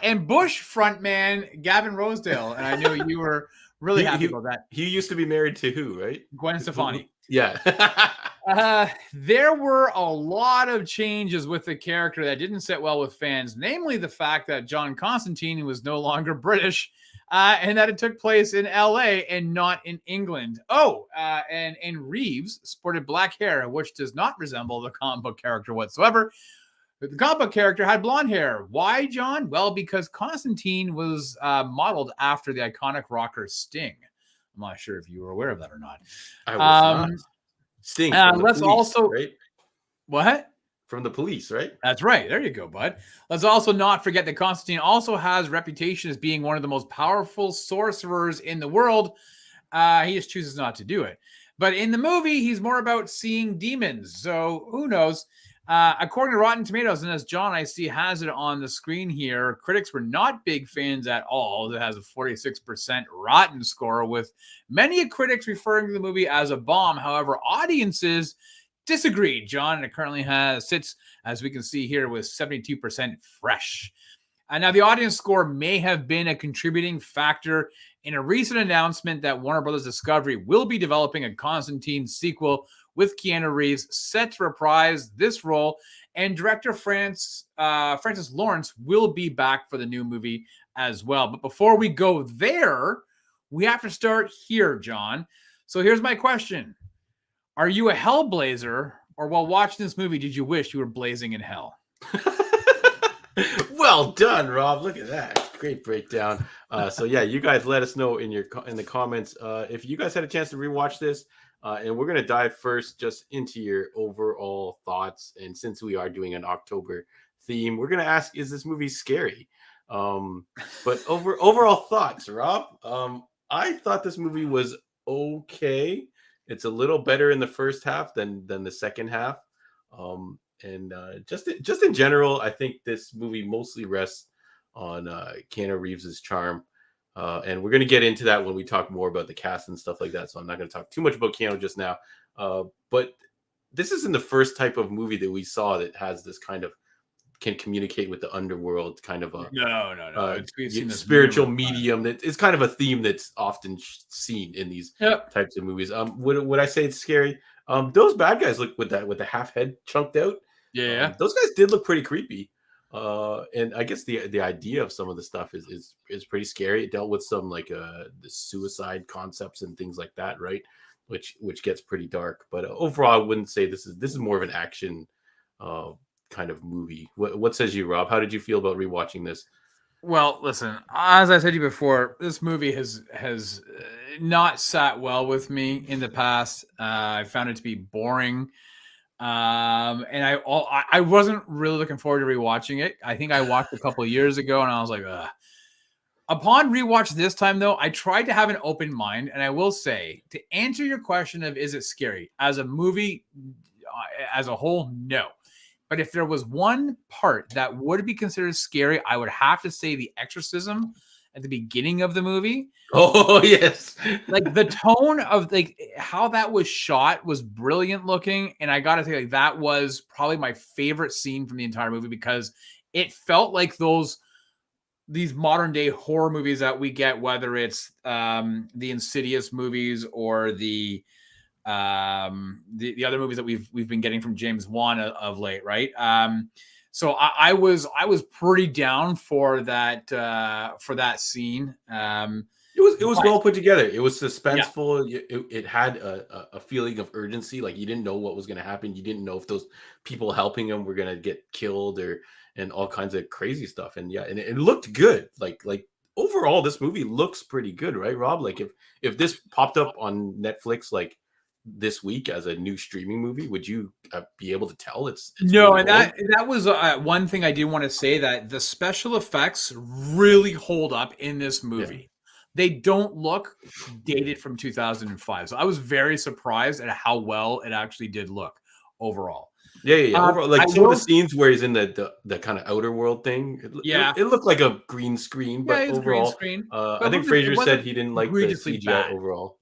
and Bush frontman Gavin Rosedale. And I knew you were really happy about that. He used to be married to who, right? Gwen Stefani. Yeah. There were a lot of changes with the character that didn't sit well with fans, namely the fact that John Constantine was no longer British, and that it took place in LA and not in England. And Reeves sported black hair, which does not resemble the comic book character whatsoever. The comic book character had blonde hair. Why, John? Well, because Constantine was modeled after the iconic rocker Sting. I'm not sure if you were aware of that or not. I was not. Sting. Let's police, also right? What? From the Police, right? That's right. There you go, bud. Let's also not forget that Constantine also has reputation as being one of the most powerful sorcerers in the world. He just chooses not to do it. But in the movie, he's more about seeing demons. So who knows? According to Rotten Tomatoes, and as John I see has it on the screen here, critics were not big fans at all. It has a 46% Rotten score, with many critics referring to the movie as a bomb. However, audiences disagreed, John, and it currently sits, as we can see here, with 72% fresh. Now, the audience score may have been a contributing factor in a recent announcement that Warner Brothers Discovery will be developing a Constantine sequel with Keanu Reeves set to reprise this role, and director Francis Lawrence will be back for the new movie as well. But before we go there, we have to start here, John. So here's my question. Are you a hellblazer, or while watching this movie, did you wish you were blazing in hell? Well done, Rob. Look at that. Great breakdown. So yeah, you guys let us know in the comments if you guys had a chance to rewatch this. And we're gonna dive first just into your overall thoughts. And since we are doing an October theme, we're gonna ask, is this movie scary? But overall thoughts, Rob. I thought this movie was okay. It's a little better in the first half than the second half. And just in general, I think this movie mostly rests on Keanu Reeves's charm. And we're going to get into that when we talk more about the cast and stuff like that. So I'm not going to talk too much about Keanu just now. But this isn't the first type of movie that we saw that has this kind of can communicate with the underworld, kind of a spiritual medium. That is kind of a theme that's often seen in these types of movies. Would I say it's scary? Those bad guys look with the half head chunked out. Yeah, those guys did look pretty creepy. And I guess the idea of some of the stuff is pretty scary. It dealt with some like the suicide concepts and things like that, right? Which gets pretty dark. But overall, I wouldn't say this is more of an action kind of movie. What says you, Rob? How did you feel about rewatching this? Well, listen, as I said to you before, this movie has not sat well with me in the past. I found it to be boring. And I wasn't really looking forward to rewatching it. I think I watched a couple of years ago and I was like, ugh. Upon rewatch this time, though, I tried to have an open mind. And I will say, to answer your question of is it scary? As a movie, as a whole, no. But if there was one part that would be considered scary, I would have to say the exorcism at the beginning of the movie. Oh, yes. Like the tone of like how that was shot was brilliant looking. And I got to say, like, that was probably my favorite scene from the entire movie because it felt like these modern day horror movies that we get, whether it's the Insidious movies or the other movies that we've been getting from James Wan of late, right? So I was pretty down for that scene. It was well put together. It was suspenseful. Yeah. It had a feeling of urgency. Like you didn't know what was going to happen. You didn't know if those people helping him were going to get killed and all kinds of crazy stuff. And yeah, and it looked good. Like overall, this movie looks pretty good, right, Rob? Like if this popped up on Netflix, like this week as a new streaming movie, would you be able to tell it's no? And that was one thing I do want to say, that the special effects really hold up in this movie. Yeah. They don't look dated from 2005. So I was very surprised at how well it actually did look overall. Yeah. Overall, like some of the scenes where he's in the kind of outer world thing, it looked like a green screen, but overall, green screen. I think Fraser said he didn't like the CGI bad. Overall.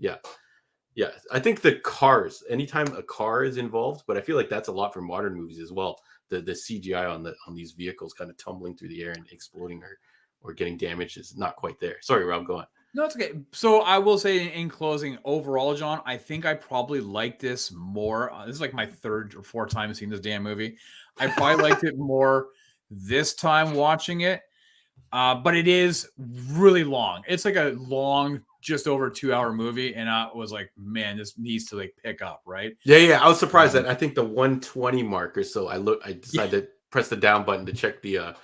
Yeah, I think the cars, anytime a car is involved, but I feel like that's a lot for modern movies as well. The CGI on these vehicles kind of tumbling through the air and exploding or getting damaged is not quite there. Sorry, Rob, go on. No, it's okay. So I will say in closing, overall, John, I think I probably like this more. This is like my third or fourth time seeing this damn movie. I probably liked it more this time watching it. But it is really long. It's like a long, just over 2 hour movie. And I was like, man, this needs to like pick up, right? Yeah. I was surprised that I think the 120 mark or so, I decided to press the down button to check the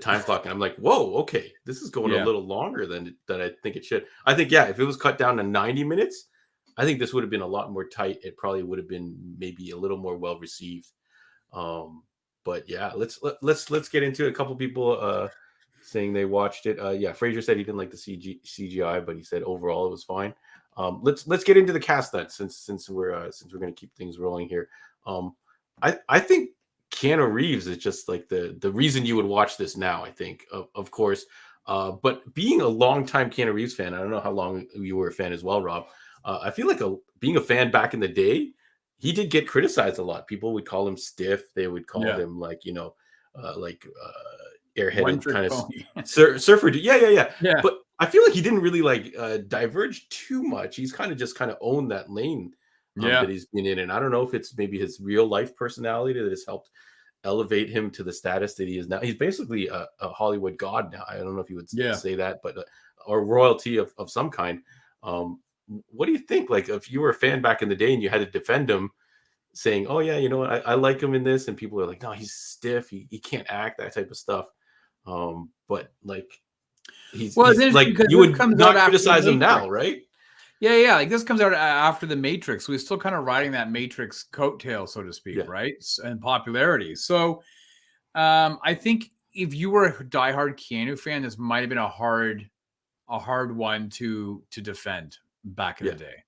time clock. And I'm like, whoa, okay. This is going a little longer than I think it should. I think, if it was cut down to 90 minutes, I think this would have been a lot more tight. It probably would have been maybe a little more well received. But yeah, let's get into it. A couple people, saying they watched it. Fraser said he didn't like the CGI, but he said overall it was fine. Let's get into the cast then, since we're going to keep things rolling here. I think Keanu Reeves is just like the reason you would watch this now. I think, of course, but being a longtime Keanu Reeves fan, I don't know how long you were a fan as well, Rob. I feel like being a fan back in the day, he did get criticized a lot. People would call him stiff. They would call him airheaded kind of surfer. Yeah. But I feel like he didn't really diverge too much. He's kind of owned that lane Yeah. that he's been in. And I don't know if it's maybe his real life personality that has helped elevate him to the status that he is now. He's basically a Hollywood god now. I don't know if you would Yeah. say that, but or royalty of some kind. What do you think? Like, if you were a fan back in the day and you had to defend him, saying, "Oh yeah, you know what? I like him in this," and people are like, "No, he's stiff. He can't act," that type of stuff. But like, Well, it's he's interesting like, because you this would comes out not after the criticize him now, Matrix. right? Yeah. Like this comes out after the Matrix. So he's still kind of riding that Matrix coattail, so to speak, Yeah. right? And popularity. So I think if you were a diehard Keanu fan, this might have been a hard one to defend back in the day.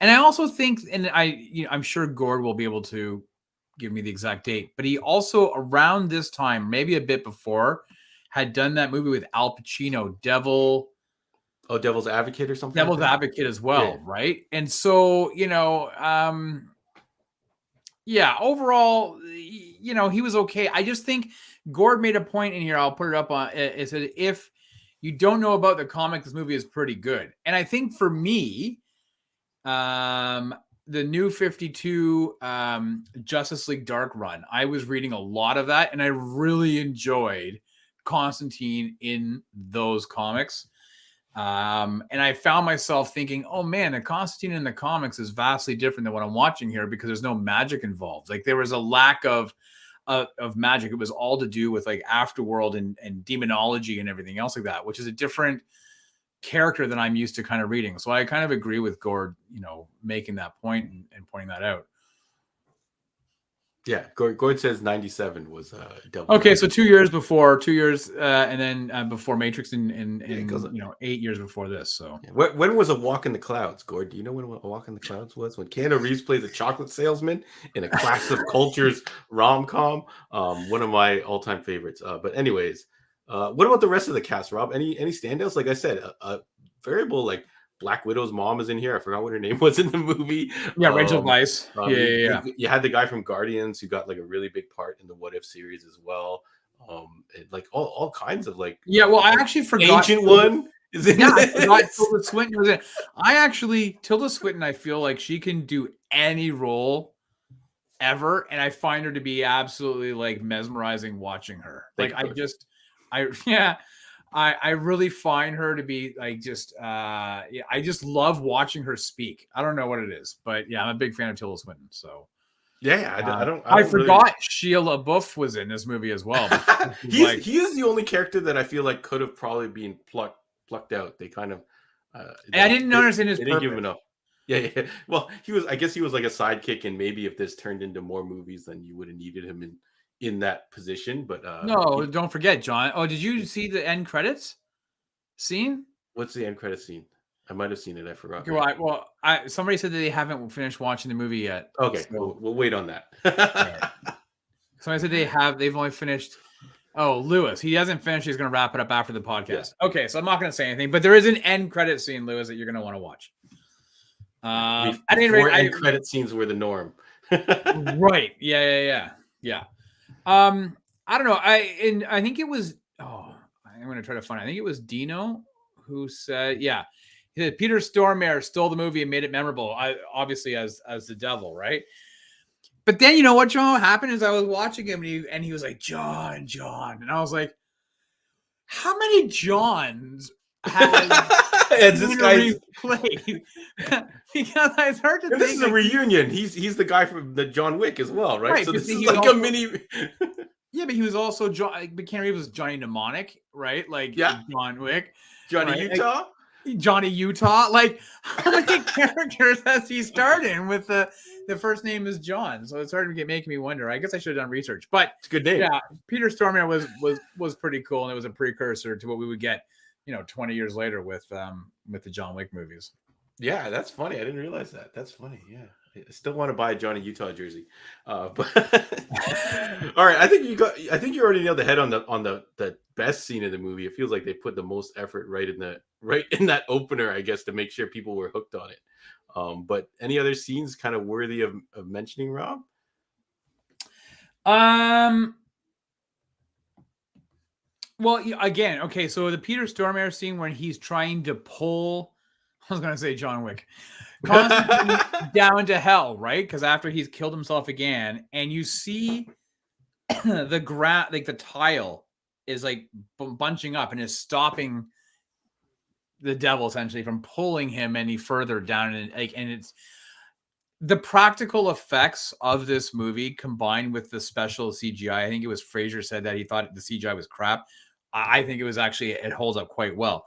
And I also think, and I'm sure Gord will be able to give me the exact date, but he also around this time, maybe a bit before, had done that movie with Al Pacino, Devil's Advocate or something like Devil's that. Advocate as well, right? And so, overall, he was okay. I just think Gord made a point in here. I'll put it up on it. Said if you don't know about the comic, this movie is pretty good. And I think for me, the New 52 Justice League Dark run, I was reading a lot of that, and I really enjoyed Constantine in those comics. And I found myself thinking, oh man, the Constantine in the comics is vastly different than what I'm watching here because there's no magic involved. Like there was a lack of magic. It was all to do with like afterworld and demonology and everything else like that, which is a different character than I'm used to kind of reading. So I kind of agree with Gord, making that point and pointing that out. Yeah, Gord says 97 was Devil. Okay, so 2 years before, and then before Matrix, and 8 years before this. So when was A Walk in the Clouds, Gord? Do you know when A Walk in the Clouds was? When Keanu Reeves plays a chocolate salesman in a Clash of Cultures rom-com. One of my all-time favorites. But anyways, what about the rest of the cast, Rob? Any standouts? Like I said, a variable like Black Widow's mom is in here. I forgot what her name was in the movie. Yeah, Rachel Weisz. You had the guy from Guardians who got like a really big part in the What If series as well. Like all kinds of like. Yeah, well, I actually forgot. Ancient One is in. Yeah, I forgot Tilda Swinton was in. Tilda Swinton, I feel like she can do any role ever, and I find her to be absolutely like mesmerizing watching her. Like I really find her to be like just I just love watching her speak. I don't know what it is, but yeah, I'm a big fan of Tilda Swinton. So I forgot Shia LaBeouf was in this movie as well. He is the only character that I feel like could have probably been plucked out. They kind of I didn't understand his purpose. Didn't give him enough. Yeah. Well, I guess he was like a sidekick, and maybe if this turned into more movies, then you would have needed him in that position. But no, don't forget, John. Oh, did you see the end credits scene? What's the end credits scene? I might have seen it. I forgot. Well, somebody said that they haven't finished watching the movie yet. Okay, so we'll wait on that. Right. Somebody said they've only finished. Oh, Lewis, he hasn't finished. He's going to wrap it up after the podcast. Yeah. Okay, so I'm not going to say anything, but there is an end credit scene, Lewis, that you're going to want to watch. At any rate, end credit scenes were the norm. Right. Yeah. I don't know. I think it was. Oh, I'm going to try to find it. I think it was Dino who said, yeah. He said Peter Stormare stole the movie and made it memorable, obviously as the devil, right? But then you know what, John? What happened is I was watching him and he was like, John. And I was like, how many Johns has this guy played? Because it's hard to think. This is a reunion. He's the guy from the John Wick as well, right? So this is like a mini. Yeah, but he was also Keanu Reeves was Johnny Mnemonic, right? Like John Wick, Johnny Utah. Johnny Utah. Like how many characters has he starred in with the first name is John? So it's hard to making me wonder. I guess I should have done research, but it's a good name. Yeah, Peter Stormare was pretty cool, and it was a precursor to what we would get, 20 years later with the John Wick movies. Yeah, that's funny. I didn't realize that. That's funny. Yeah, I still want to buy a Johnny Utah jersey. But all right, I think you already nailed the head on the best scene of the movie. It feels like they put the most effort right in that opener, I guess, to make sure people were hooked on it. But any other scenes kind of worthy of mentioning, Rob? Well, again, okay, so the Peter Stormare scene when he's trying to pull, I was going to say John Wick, Constantine down to hell, right? Because after he's killed himself again, and you see the tile is like bunching up and is stopping the devil essentially from pulling him any further down, and it's the practical effects of this movie combined with the special CGI. I think it was Fraser said that he thought the CGI was crap. I think it was actually, it holds up quite well.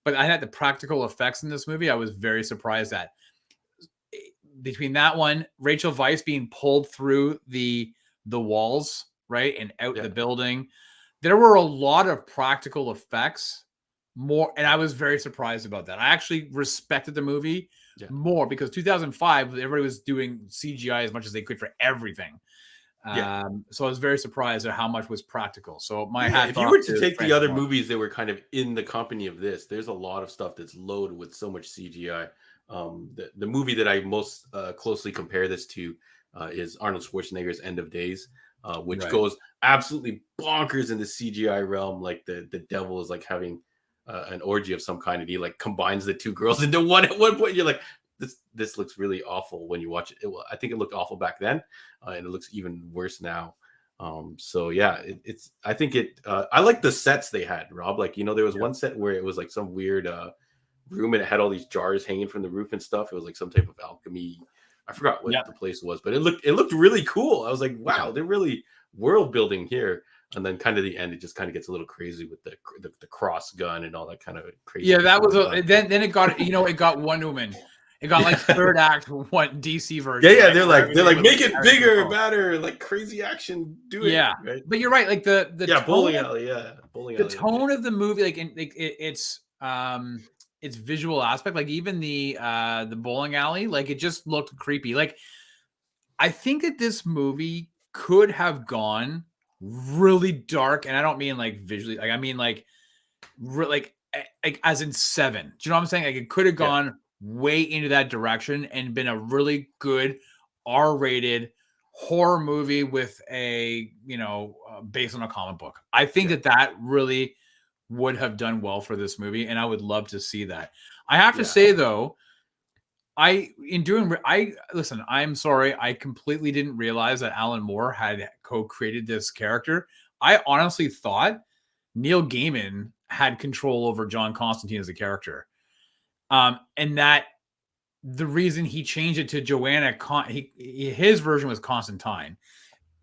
But I had the practical effects in this movie, I was very surprised at. Between that one, Rachel Weisz being pulled through the walls, right, and out the building, there were a lot of practical effects more, and I was very surprised about that. I actually respected the movie more because 2005, everybody was doing CGI as much as they could for everything. So I was very surprised at how much was practical. So my hat if you were to take the other movies that were kind of in the company of this, there's a lot of stuff that's loaded with so much CGI. The movie that I most closely compare this to is Arnold Schwarzenegger's End of Days, which goes absolutely bonkers in the CGI realm. Like the devil is like having an orgy of some kind, and he like combines the two girls into one at one point. You're like, this looks really awful when you watch it. I think it looked awful back then, and it looks even worse now. So yeah, it's I think it I like the sets they had, Rob. Like, you know, there was one set where it was like some weird room and it had all these jars hanging from the roof and stuff. It was like some type of alchemy. I forgot what the place was, but it looked really cool. I was like, wow, they're really world building here. And then kind of the end, it just kind of gets a little crazy with the cross gun and all that kind of crazy. Yeah, that was then it got, you know, it got Wonder Woman. It got like third act what DC version. Yeah, they're like make it bigger, better, like crazy action. Do it. Yeah, right? But you're right. Like the bowling alley. The tone of the movie, like its visual aspect, like even the bowling alley, like it just looked creepy. Like I think that this movie could have gone really dark, and I don't mean like visually. Like I mean like as in Seven. Do you know what I'm saying? Like it could have gone way into that direction and been a really good R-rated horror movie with a, you know, based on a comic book. I think that really would have done well for this movie, and I would love to see that. I have to say though, listen, I'm sorry, I completely didn't realize that Alan Moore had co-created this character. I honestly thought Neil Gaiman had control over John Constantine as a character. And that the reason he changed it to Joanna, his version was Constantine,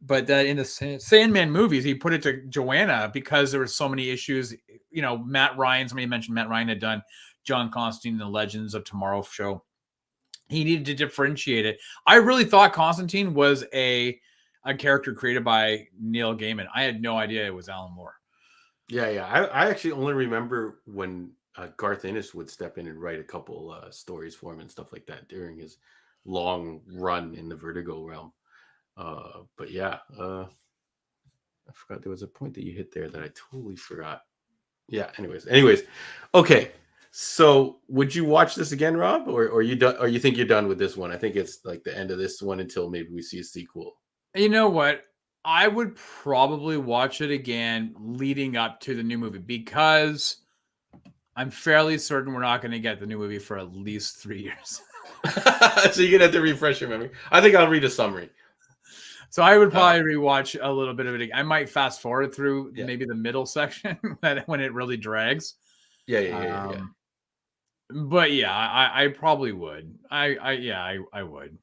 but that in the Sandman movies, he put it to Joanna because there were so many issues. You know, somebody mentioned Matt Ryan had done John Constantine in the Legends of Tomorrow show. He needed to differentiate it. I really thought Constantine was a character created by Neil Gaiman. I had no idea it was Alan Moore. Yeah. I actually only remember when Garth Ennis would step in and write a couple stories for him and stuff like that during his long run in the Vertigo realm. But yeah, I forgot there was a point that you hit there that I totally forgot. Yeah. Anyways. Okay. So would you watch this again, Rob, or you done, or you think you're done with this one? I think it's like the end of this one until maybe we see a sequel. You know what? I would probably watch it again leading up to the new movie because I'm fairly certain we're not going to get the new movie for at least 3 years. So you're going to have to refresh your memory. I think I'll read a summary. So I would probably rewatch a little bit of it. I might fast forward through maybe the middle section when it really drags. Yeah. But yeah, I probably would. I would.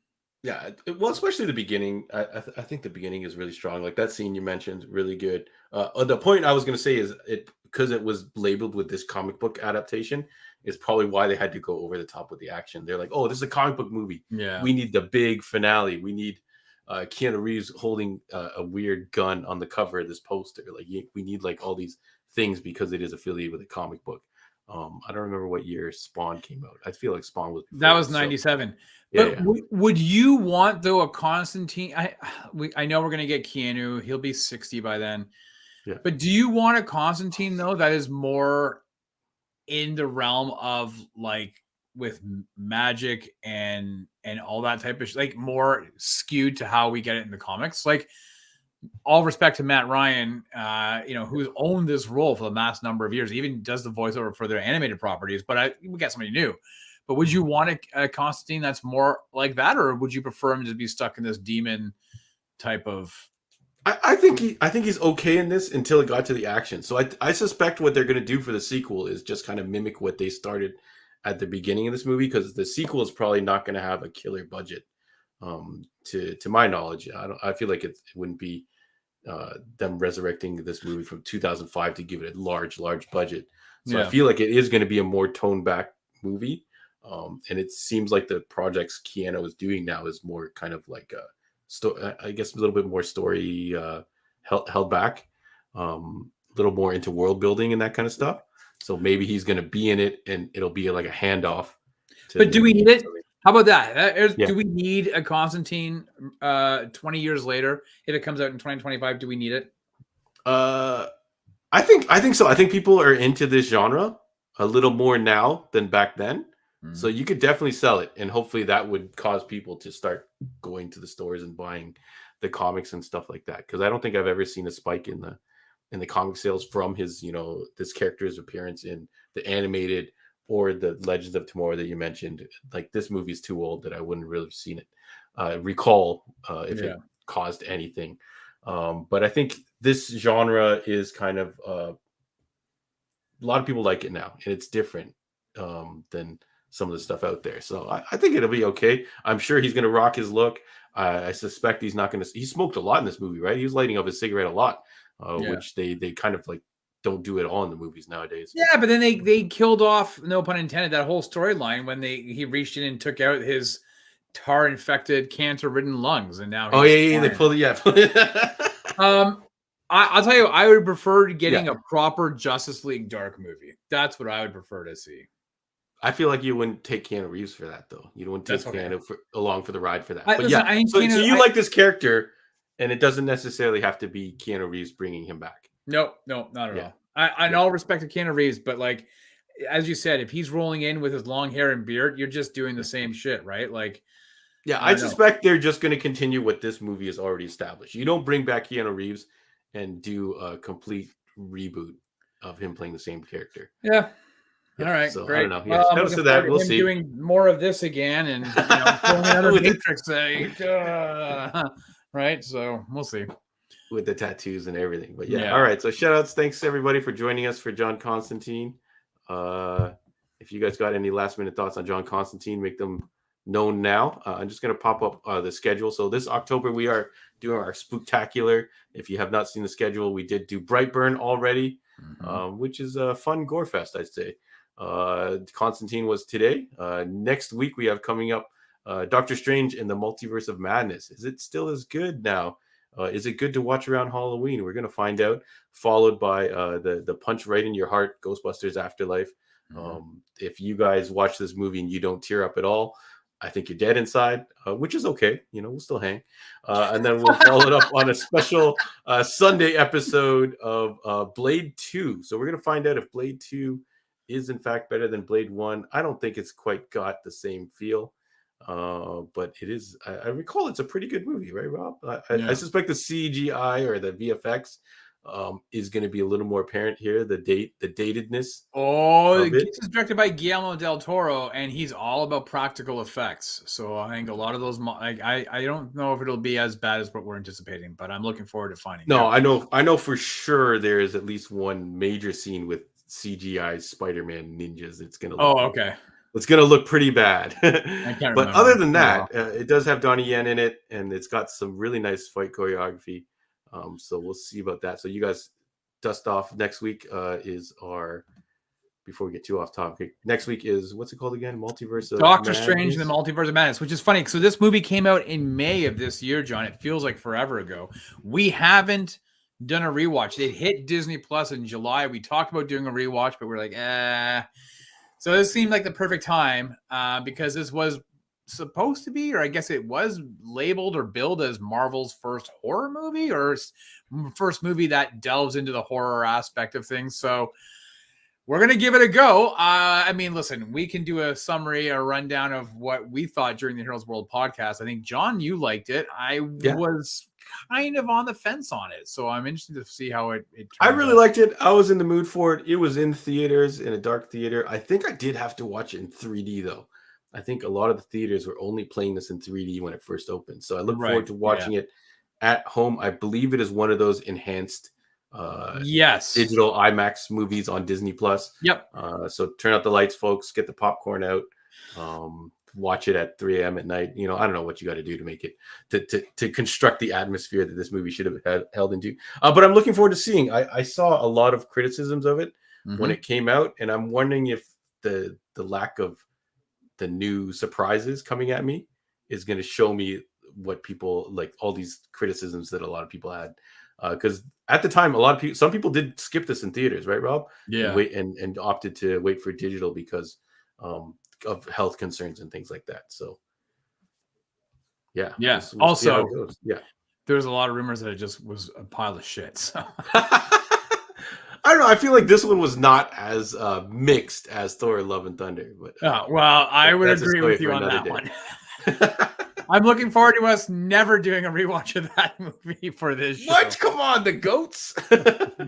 Yeah, well, especially the beginning. I think the beginning is really strong. Like that scene you mentioned, really good. The point I was going to say is because it was labeled with this comic book adaptation is probably why they had to go over the top with the action. They're like, oh, this is a comic book movie. Yeah, we need the big finale. We need Keanu Reeves holding a weird gun on the cover of this poster. Like we need like all these things because it is affiliated with a comic book. I don't remember what year Spawn came out. I feel like Spawn was before, that was 97. But would you want though a Constantine? I know we're gonna get Keanu. He'll be 60 by then. Yeah. But do you want a Constantine though that is more in the realm of like with magic and all that type of like more skewed to how we get it in the comics? Like all respect to Matt Ryan, who's owned this role for the last number of years. He even does the voiceover for their animated properties, but we got somebody new. But would you want a Constantine that's more like that, or would you prefer him to be stuck in this demon type of? I think he's okay in this until it got to the action. So I suspect what they're going to do for the sequel is just kind of mimic what they started at the beginning of this movie, because the sequel is probably not going to have a killer budget. To my knowledge, I feel like it wouldn't be them resurrecting this movie from 2005 to give it a large budget. So I feel like it is going to be a more toned back movie. And it seems like the projects Keanu is doing now is more kind of like I guess a little bit more story held back, a little more into world building and that kind of stuff. So maybe he's going to be in it, and it'll be like a handoff. But do we need it? How about that? Yeah. Do we need a Constantine 20 years later? If it comes out in 2025, do we need it? I think so. I think people are into this genre a little more now than back then. So you could definitely sell it, and hopefully that would cause people to start going to the stores and buying the comics and stuff like that. Because I don't think I've ever seen a spike in the comic sales from his, this character's appearance in the animated or the Legends of Tomorrow that you mentioned. Like, this movie's too old that I wouldn't really have seen it. Recall if it caused anything. But I think this genre is kind of a lot of people like it now, and it's different than some of the stuff out there. So I think it'll be okay. I'm sure he's going to rock his look. I suspect he's not going to. He smoked a lot in this movie, right? He was lighting up his cigarette a lot, which they kind of like don't do it all in the movies nowadays. Yeah, but then they killed off, no pun intended, that whole storyline when he reached in and took out his tar-infected, cancer-ridden lungs, and now they pulled it. I'll tell you, I would prefer getting a proper Justice League Dark movie. That's what I would prefer to see. I feel like you wouldn't take Keanu Reeves for that, though. You don't take Keanu along for the ride for that. But so you like this character, and it doesn't necessarily have to be Keanu Reeves bringing him back. No, not at all. I all respect to Keanu Reeves, but like, as you said, if he's rolling in with his long hair and beard, you're just doing the same shit, right? Like, I suspect they're just going to continue what this movie has already established. You don't bring back Keanu Reeves and do a complete reboot of him playing the same character. Yeah. All right, so great. I don't know. Yeah, notice that we'll see. Doing more of this again, and another Matrix, right? So we'll see with the tattoos and everything. But all right. So shout outs, thanks everybody for joining us for John Constantine. If you guys got any last minute thoughts on John Constantine, make them known now. I'm just going to pop up the schedule. So this October we are doing our Spooktacular. If you have not seen the schedule, we did do Brightburn already, which is a fun gore fest, I'd say. Constantine was today. Next week we have coming up Doctor Strange in the Multiverse of Madness. Is it still as good now? Is it good to watch around Halloween? We're going to find out, followed by the punch right in your heart, Ghostbusters Afterlife. If you guys watch this movie and you don't tear up at all, I think you're dead inside, which is okay. We'll still hang. And then we'll follow it up on a special Sunday episode of Blade 2. So we're going to find out if Blade 2 is in fact better than Blade 1. I don't think it's quite got the same feel, but it is. I recall it's a pretty good movie, right, Rob? I suspect the CGI or the VFX is going to be a little more apparent here. The datedness. This is directed by Guillermo del Toro, and he's all about practical effects. So I think a lot of those, I don't know if it'll be as bad as what we're anticipating, but I'm looking forward to finding out. I know for sure there is at least one major scene with CGI Spider-Man ninjas. It's gonna look it's gonna look pretty bad. But other than that, it does have Donnie Yen in it, and it's got some really nice fight choreography. So we'll see about that. So you guys dust off. Next week is our, before we get too off topic, next week is, what's it called again? Multiverse of Doctor Strange and the Multiverse of Madness, which is funny. So this movie came out in May of this year, John. It feels like forever ago. We haven't done a rewatch. It hit Disney Plus in July. We talked about doing a rewatch, but we're like, So this seemed like the perfect time because this was supposed to be, or I guess it was labeled or billed as Marvel's first horror movie, or first movie that delves into the horror aspect of things. So we're going to give it a go. I mean, listen, we can do a summary, a rundown of what we thought during the Heroes World podcast. I think, John, you liked it. I was kind of on the fence on it. So I'm interested to see how it I really liked it. I was in the mood for it. It was in theaters, in a dark theater. I think I did have to watch it in 3D, though. I think a lot of the theaters were only playing this in 3D when it first opened. So I look forward to watching it at home. I believe it is one of those enhanced yes, digital IMAX movies on Disney Plus. Yep. So turn out the lights, folks. Get the popcorn out. Watch it at 3 a.m. at night. You know, I don't know what you got to do to make it to construct the atmosphere that this movie should have held into. But I'm looking forward to seeing. I saw a lot of criticisms of it when it came out, and I'm wondering if the lack of the new surprises coming at me is going to show me what people like, all these criticisms that a lot of people had. Because at the time, some people did skip this in theaters, right, Rob? Yeah. And opted to wait for digital because of health concerns and things like that. So, yeah. Yeah. We'll see how it goes. Yeah. There's a lot of rumors that it just was a pile of shit. So. I don't know. I feel like this one was not as mixed as Thor: Love and Thunder. But I would agree with you on that one. I'm looking forward to us never doing a rewatch of that movie for this show. What? Come on, the goats.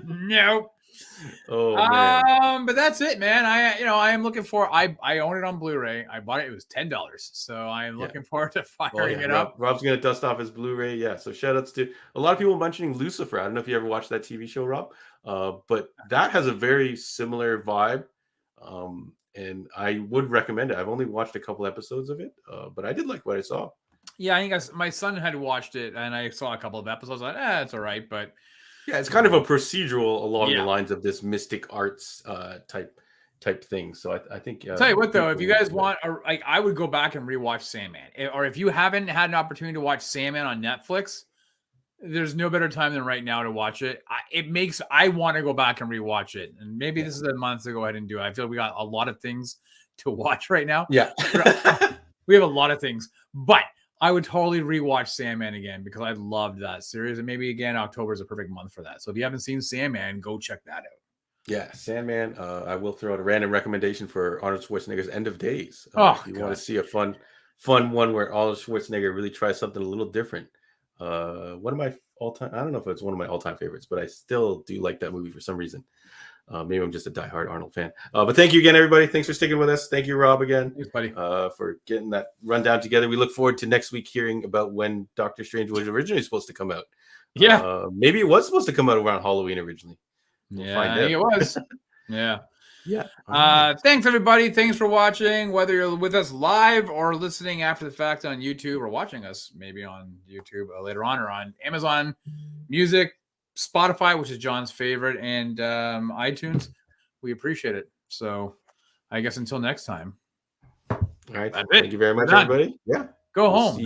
Nope. Oh man. But that's it, man. I am looking for. I own it on Blu-ray. I bought it. It was $10, so I am looking forward to firing it up. Rob's gonna dust off his Blu-ray. Yeah. So shout outs to a lot of people mentioning Lucifer. I don't know if you ever watched that TV show, Rob. But that has a very similar vibe. And I would recommend it. I've only watched a couple episodes of it, but I did like what I saw. Yeah, I think my son had watched it, and I saw a couple of episodes. I thought, it's all right, but yeah, it's kind of a procedural along the lines of this mystic arts type thing. So I think. Tell you what, though, if you guys want, I would go back and rewatch Sandman, or if you haven't had an opportunity to watch Sandman on Netflix, there's no better time than right now to watch it. I want to go back and rewatch it, and maybe this is the month to go ahead and do it. I feel we got a lot of things to watch right now. Yeah, we have a lot of things, but I would totally rewatch Sandman again because I loved that series, and maybe again October is a perfect month for that. So if you haven't seen Sandman, go check that out. Yeah, Sandman. I will throw out a random recommendation for Arnold Schwarzenegger's End of Days. If you want to see a fun one where Arnold Schwarzenegger really tries something a little different. One of my all-time, I don't know if it's one of my all-time favorites, but I still do like that movie for some reason. Maybe I'm just a diehard Arnold fan. But thank you again, everybody. Thanks for sticking with us. Thank you, Rob, again. Thanks, buddy. For getting that rundown together. We look forward to next week hearing about when Doctor Strange was originally supposed to come out. Yeah. Maybe it was supposed to come out around Halloween originally. I think it was. Yeah. Yeah. Thanks, everybody. Thanks for watching. Whether you're with us live or listening after the fact on YouTube, or watching us maybe on YouTube later on, or on Amazon Music, Spotify, which is John's favorite, and iTunes, we appreciate it. So I guess until next time. All right. Thank you very much, everybody. Yeah. Go home.